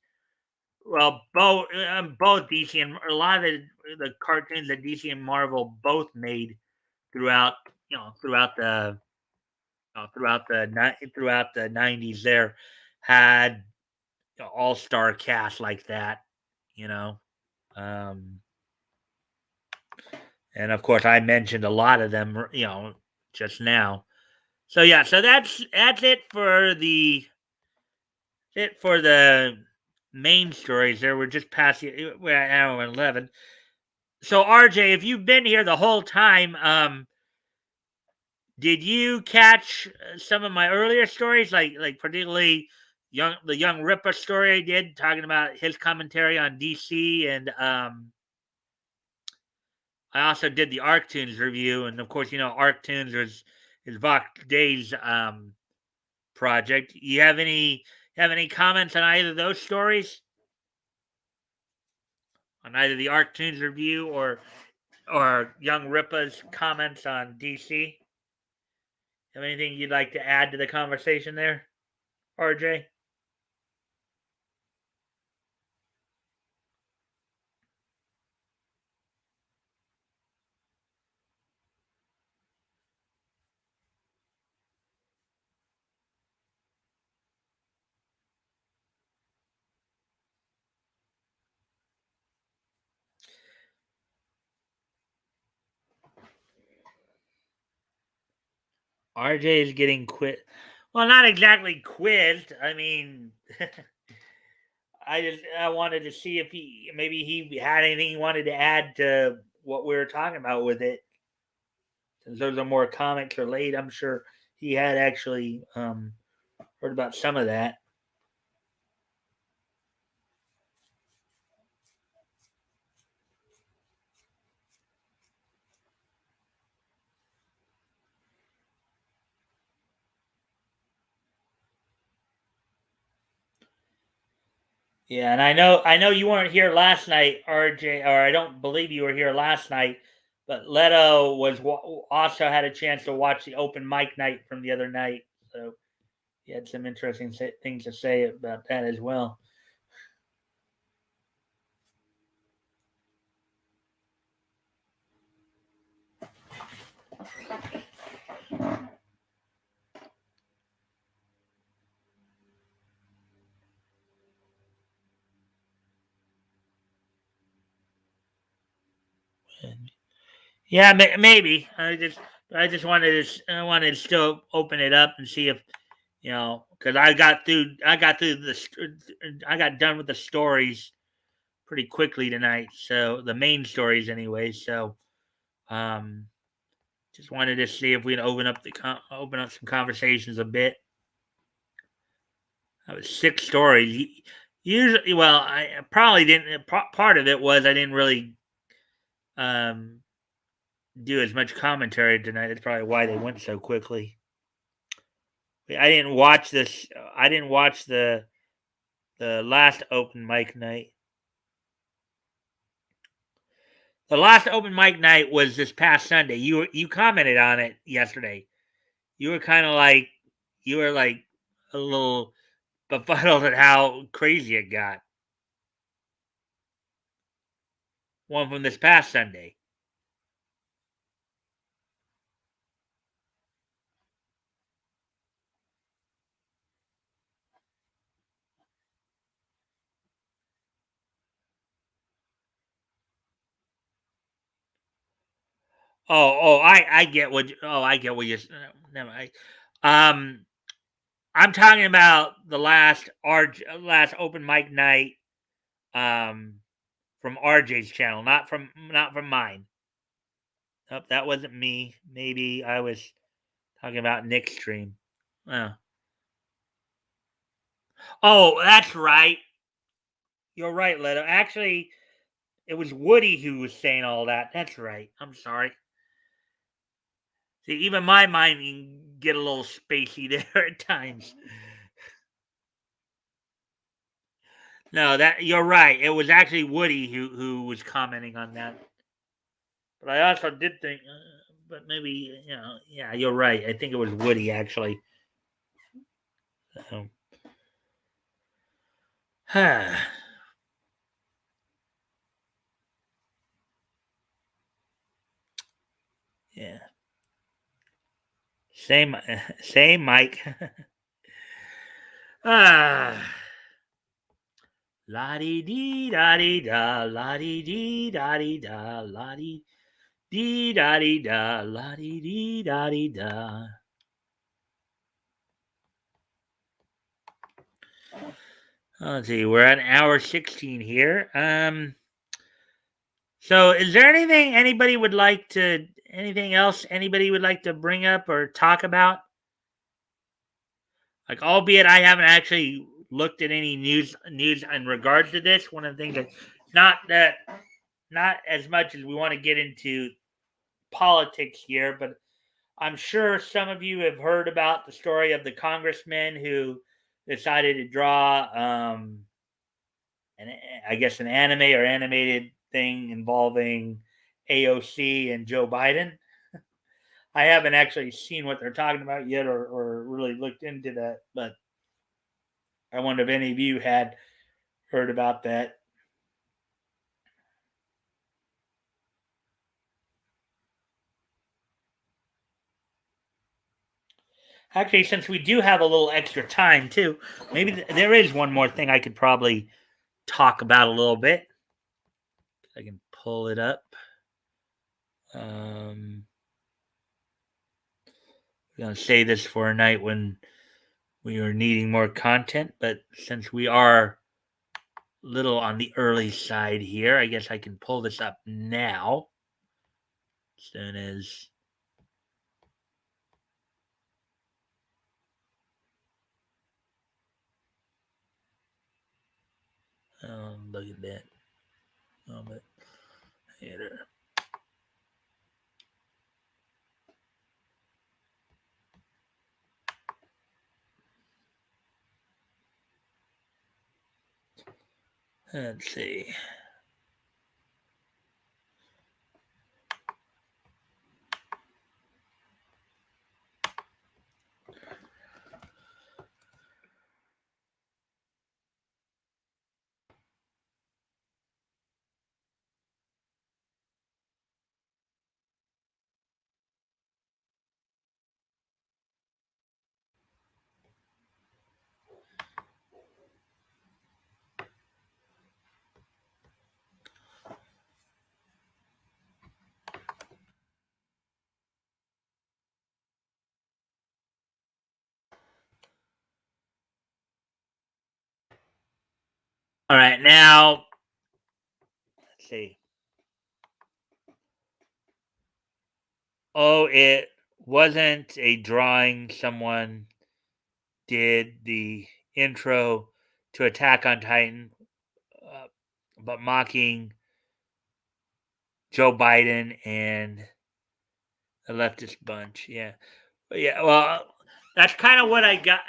well, both DC and a lot of the cartoons that DC and Marvel both made throughout, throughout the throughout the 90s there had all-star cast like that, you know. Um, and of course, I mentioned a lot of them, just now. So yeah, so that's it for the main stories. There we're just past we're at hour 11. So RJ, if you've been here the whole time, did you catch some of my earlier stories, like particularly the young Ripper story I did, talking about his commentary on DC, and I also did the Arctoons review, and of course, Arctoons is Vox Day's project. You have any comments on either of those stories, on either the Arctoons review or young Ripper's comments on DC? Have anything you'd like to add to the conversation there, RJ? RJ is getting quit. Well, not exactly quizzed. I mean, I wanted to see if he had anything he wanted to add to what we were talking about with it. Since those are more comics related, I'm sure he had actually heard about some of that. Yeah, and I know you weren't here last night, RJ, or I don't believe you were here last night. But Leto also had a chance to watch the open mic night from the other night, so he had some interesting things to say about that as well. Yeah, maybe. I just wanted to still open it up and see if, because I got done with the stories pretty quickly tonight. So the main stories, anyway. So um, just wanted to see if we can open up some conversations a bit. That was 6 stories. Usually, well, I probably didn't. Part of it was I didn't really um do as much commentary tonight. That's probably why they went so quickly. I didn't watch this. I didn't watch the last open mic night. The last open mic night was this past Sunday. You commented on it yesterday. You were kind of like you were like a little befuddled at how crazy it got. One from this past Sunday. I get what. I get what you. Never mind. Um, I'm talking about the last open mic night. Um, from RJ's channel, not from mine. Nope, that wasn't me. Maybe I was talking about Nick's stream. Oh, that's right. You're right, Leto. Actually, it was Woody who was saying all that. That's right. I'm sorry. See, even my mind can get a little spacey there at times. No, that you're right. It was actually Woody who was commenting on that. But I also did think, but maybe yeah, you're right. I think it was Woody actually. So, yeah. Same, same, Mike. ah. La di dee da di da, la di dee da di da, la di dee da di da, la di dee da di da. Let's see, we're at hour 16 here. So is there anything else anybody would like to bring up or talk about? Like, albeit I haven't actually looked at any news in regards to this. One of the things that not not as much as we want to get into politics here, but I'm sure some of you have heard about the story of the congressman who decided to draw an I guess an anime or animated thing involving AOC and Joe Biden. I haven't actually seen what they're talking about yet or really looked into that, but I wonder if any of you had heard about that. Actually, since we do have a little extra time too, maybe there is one more thing I could probably talk about a little bit. I can pull it up. Um, I'm gonna say this for a night when we are needing more content, but since we are a little on the early side here, I guess I can pull this up now. As soon as look at that. Oh, but here. Let's see. All right, now let's see. Oh, it wasn't a drawing. Someone did the intro to Attack on Titan, uh, but mocking Joe Biden and the leftist bunch. Yeah, yeah. Well, that's kind of what I got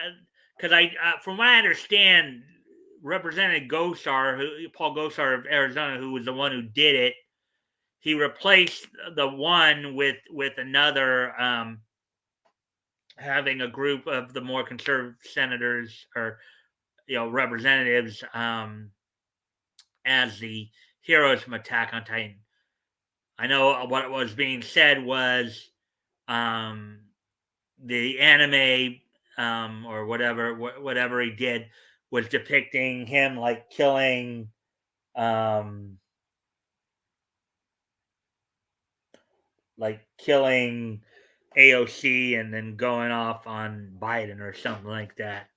because from what I understand, Representative Paul Gosar of Arizona, who was the one who did it, he replaced the one with another, having a group of the more conservative senators or representatives, as the heroes from Attack on Titan. I know what was being said was, um, the anime, or whatever he did was depicting him like um, killing AOC and then going off on Biden or something like that.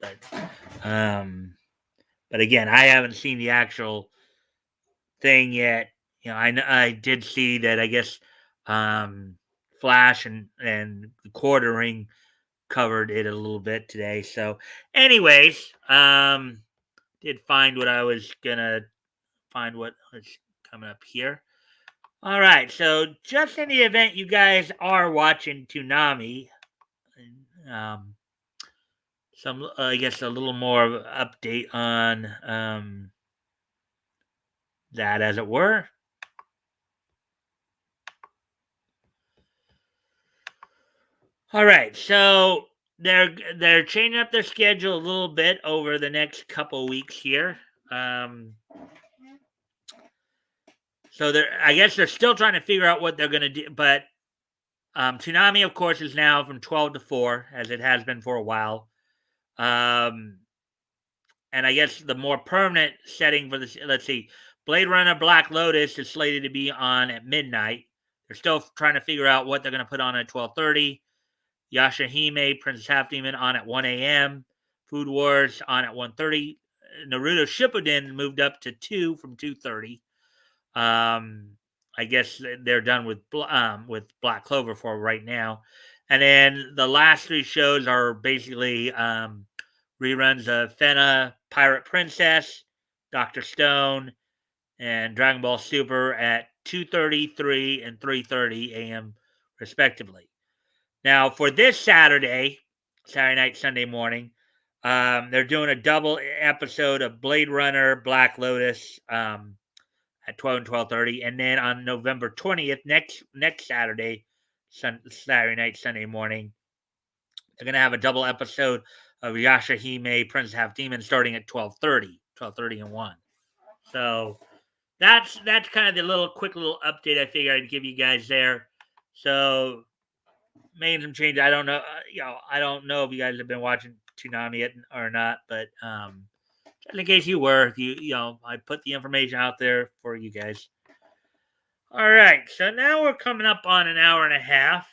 Um, but again, I haven't seen the actual thing yet. I did see that. I guess, Flash and the Quartering covered it a little bit today. So, anyways, did find what I was gonna find what was coming up here. All right, so just in the event you guys are watching Toonami, um, some I guess a little more of an update on, that, as it were. All right, so they're changing up their schedule a little bit over the next couple of weeks here. So I guess they're still trying to figure out what they're going to do. But Tsunami, of course, is now from 12 to 4, as it has been for a while. And I guess the more permanent setting for this, let's see, Blade Runner Black Lotus is slated to be on at midnight. They're still trying to figure out what they're going to put on at 12:30. Yashahime, Princess Half Demon on at 1 a.m. Food Wars on at 1:30. Naruto Shippuden moved up to 2 from 2:30. I guess they're done with Black Clover for right now. And then the last 3 shows are basically reruns of Fena, Pirate Princess, Dr. Stone, and Dragon Ball Super at 2:33 and 3:30 a.m. respectively. Now, for this Saturday night, Sunday morning, they're doing a double episode of Blade Runner, Black Lotus at 12 and 12:30, and then on November 20th, next Saturday, Saturday night, Sunday morning, they're gonna have a double episode of Yashahime, Prince Half Demon, starting at 12:30 and 1. So that's kind of the quick little update I figured I'd give you guys there. So made some changes. I don't know, I don't know if you guys have been watching Toonami yet or not, but just in case you were, I put the information out there for you guys. All right, so now we're coming up on an hour and a half.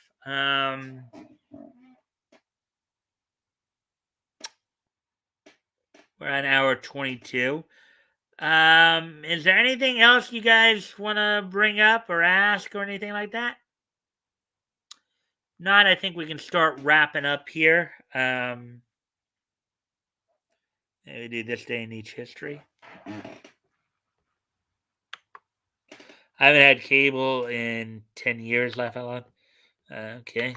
We're on hour 22. Is there anything else you guys want to bring up or ask or anything like that? Not, I think we can start wrapping up here. Maybe do this day in each history. I haven't had cable in 10 years, laugh out loud. Okay.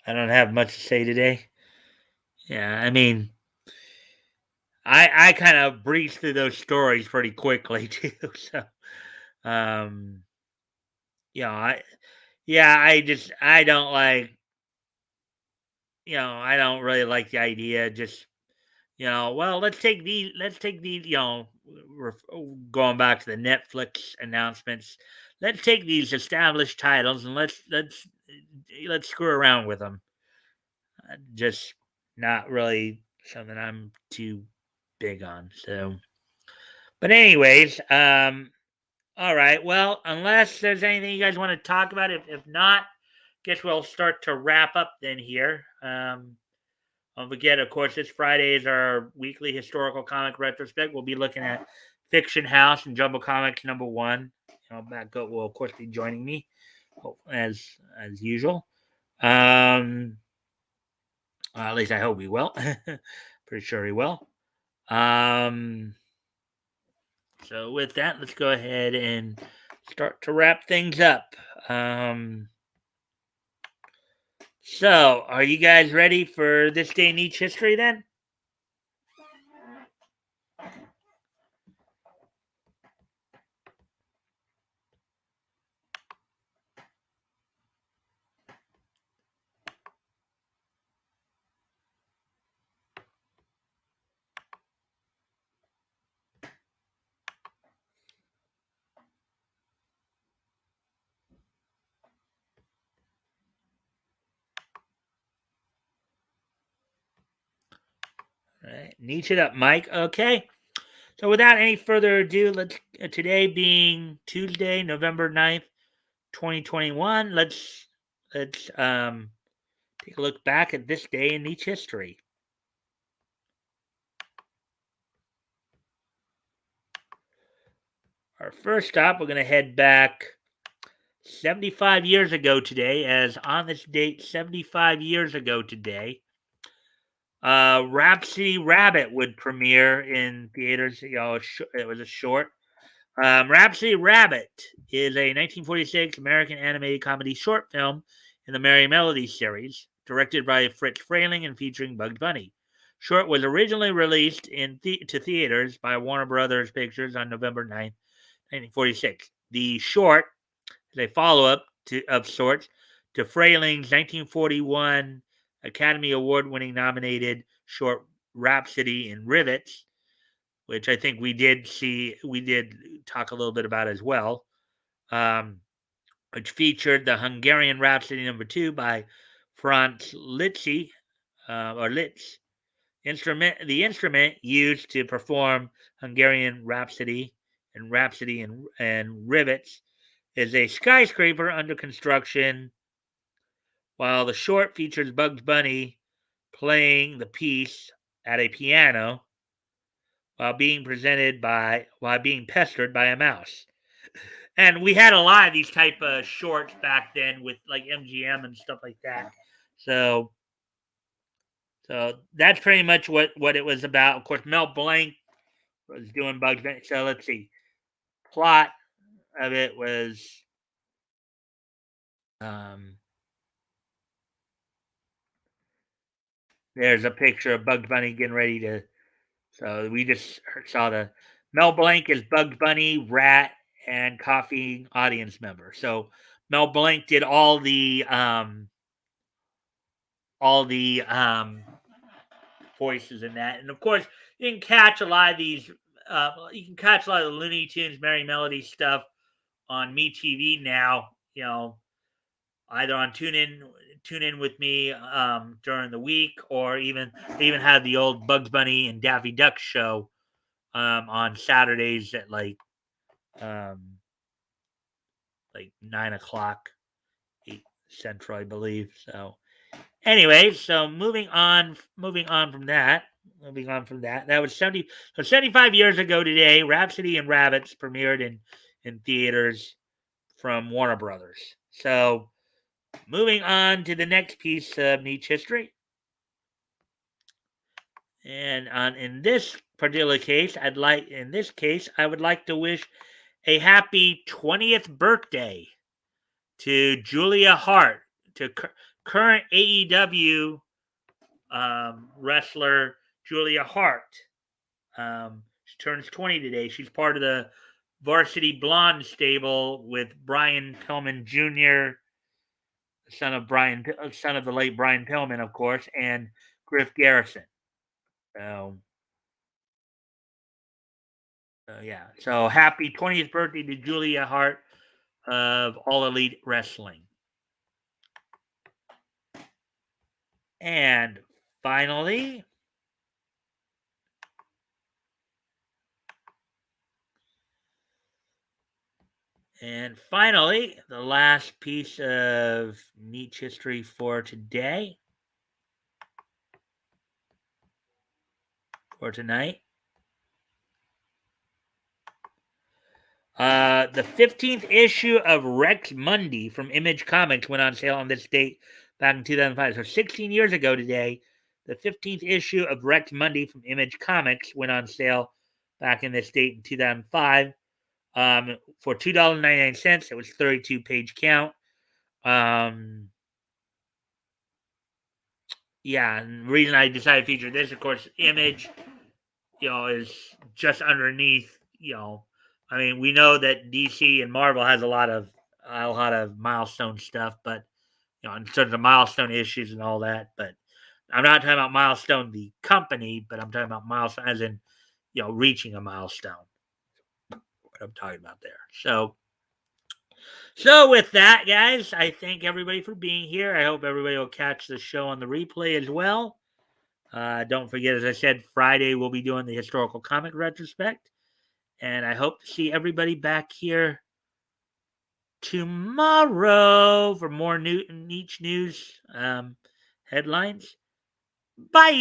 I don't have much to say today. Yeah, I mean, I kind of breezed through those stories pretty quickly too. So, um, I I don't like, I don't really like the idea. Just, well, let's take these, going back to the Netflix announcements. Let's take these established titles and let's screw around with them. Just not really something I'm too big on. So, but anyways, all right. Well, unless there's anything you guys want to talk about, if not, guess we'll start to wrap up then here. Don't forget, of course, this Friday is our weekly historical comic retrospect. We'll be looking at Fiction House and Jumbo Comics #1. Matt Goat will, of course, be joining me as usual. At least I hope he will. Pretty sure he will. So with that, let's go ahead and start to wrap things up. So, are you guys ready for this day in each history then? All right, neat it up, Mike. Okay. So without any further ado, let's today being Tuesday, November 9th, 2021, let's take a look back at this day in each history. Our first stop, we're going to head back 75 years ago today, as on this date 75 years ago today, Rhapsody Rabbit would premiere in theaters. It was a short. Rhapsody Rabbit is a 1946 American animated comedy short film in the Merry Melodies series, directed by Fritz Frayling and featuring Bugs Bunny. Short was originally released to theaters by Warner Brothers Pictures on November 9th, 1946. The short is a follow-up of sorts to Frayling's 1941 Academy Award-winning nominated short Rhapsody in Rivets, which I think we did talk a little bit about as well, which featured the Hungarian Rhapsody No. 2 by Franz Liszt, or Litz. The instrument used to perform Hungarian Rhapsody and Rivets is a skyscraper under construction, while the short features Bugs Bunny playing the piece at a piano while being pestered by a mouse. And we had a lot of these type of shorts back then with like MGM and stuff like that. So that's pretty much what it was about. Of course, Mel Blanc was doing Bugs Bunny. So let's see. Plot of it was there's a picture of Bugs Bunny getting ready to. So we just saw the Mel Blanc is Bugs Bunny, Rat, and Coffee audience member. So Mel Blanc did all the voices in that, and of course you can catch a lot of these. You can catch a lot of the Looney Tunes, Merry Melody stuff on MeTV now. You know, either on Tune In with me during the week, or even had the old Bugs Bunny and Daffy Duck show on Saturdays at like 9 o'clock, 8 Central, I believe. So anyway, so moving on from that. That was 75 years ago today. Rhapsody and Rabbits premiered in theaters from Warner Brothers. So moving on to the next piece of niche history. And in this particular case, I would like to wish a happy 20th birthday to Julia Hart, to current AEW wrestler Julia Hart. She turns 20 today. She's part of the Varsity Blonde stable with Brian Pillman Jr., son of the late Brian Pillman, of course, and Griff Garrison. So yeah. So happy 20th birthday to Julia Hart of All Elite Wrestling. And finally, the last piece of niche history for today, for tonight. The 15th issue of Rex Mundi from Image Comics went on sale on this date back in 2005. So 16 years ago today, the 15th issue of Rex Mundi from Image Comics went on sale back in this date in 2005 for $2.99. It was 32-page count. Yeah, and the reason I decided to feature this, of course, Image, is just underneath, I mean, we know that DC and Marvel has a lot of milestone stuff, but in terms of milestone issues and all that. But I'm not talking about milestone the company, but I'm talking about milestone as in reaching a milestone. What I'm talking about there. So with that, guys, I thank everybody for being here. I hope everybody will catch the show on the replay as well. Don't forget, as I said, Friday we'll be doing the historical comic retrospect. And I hope to see everybody back here tomorrow for more niche news headlines. Bye!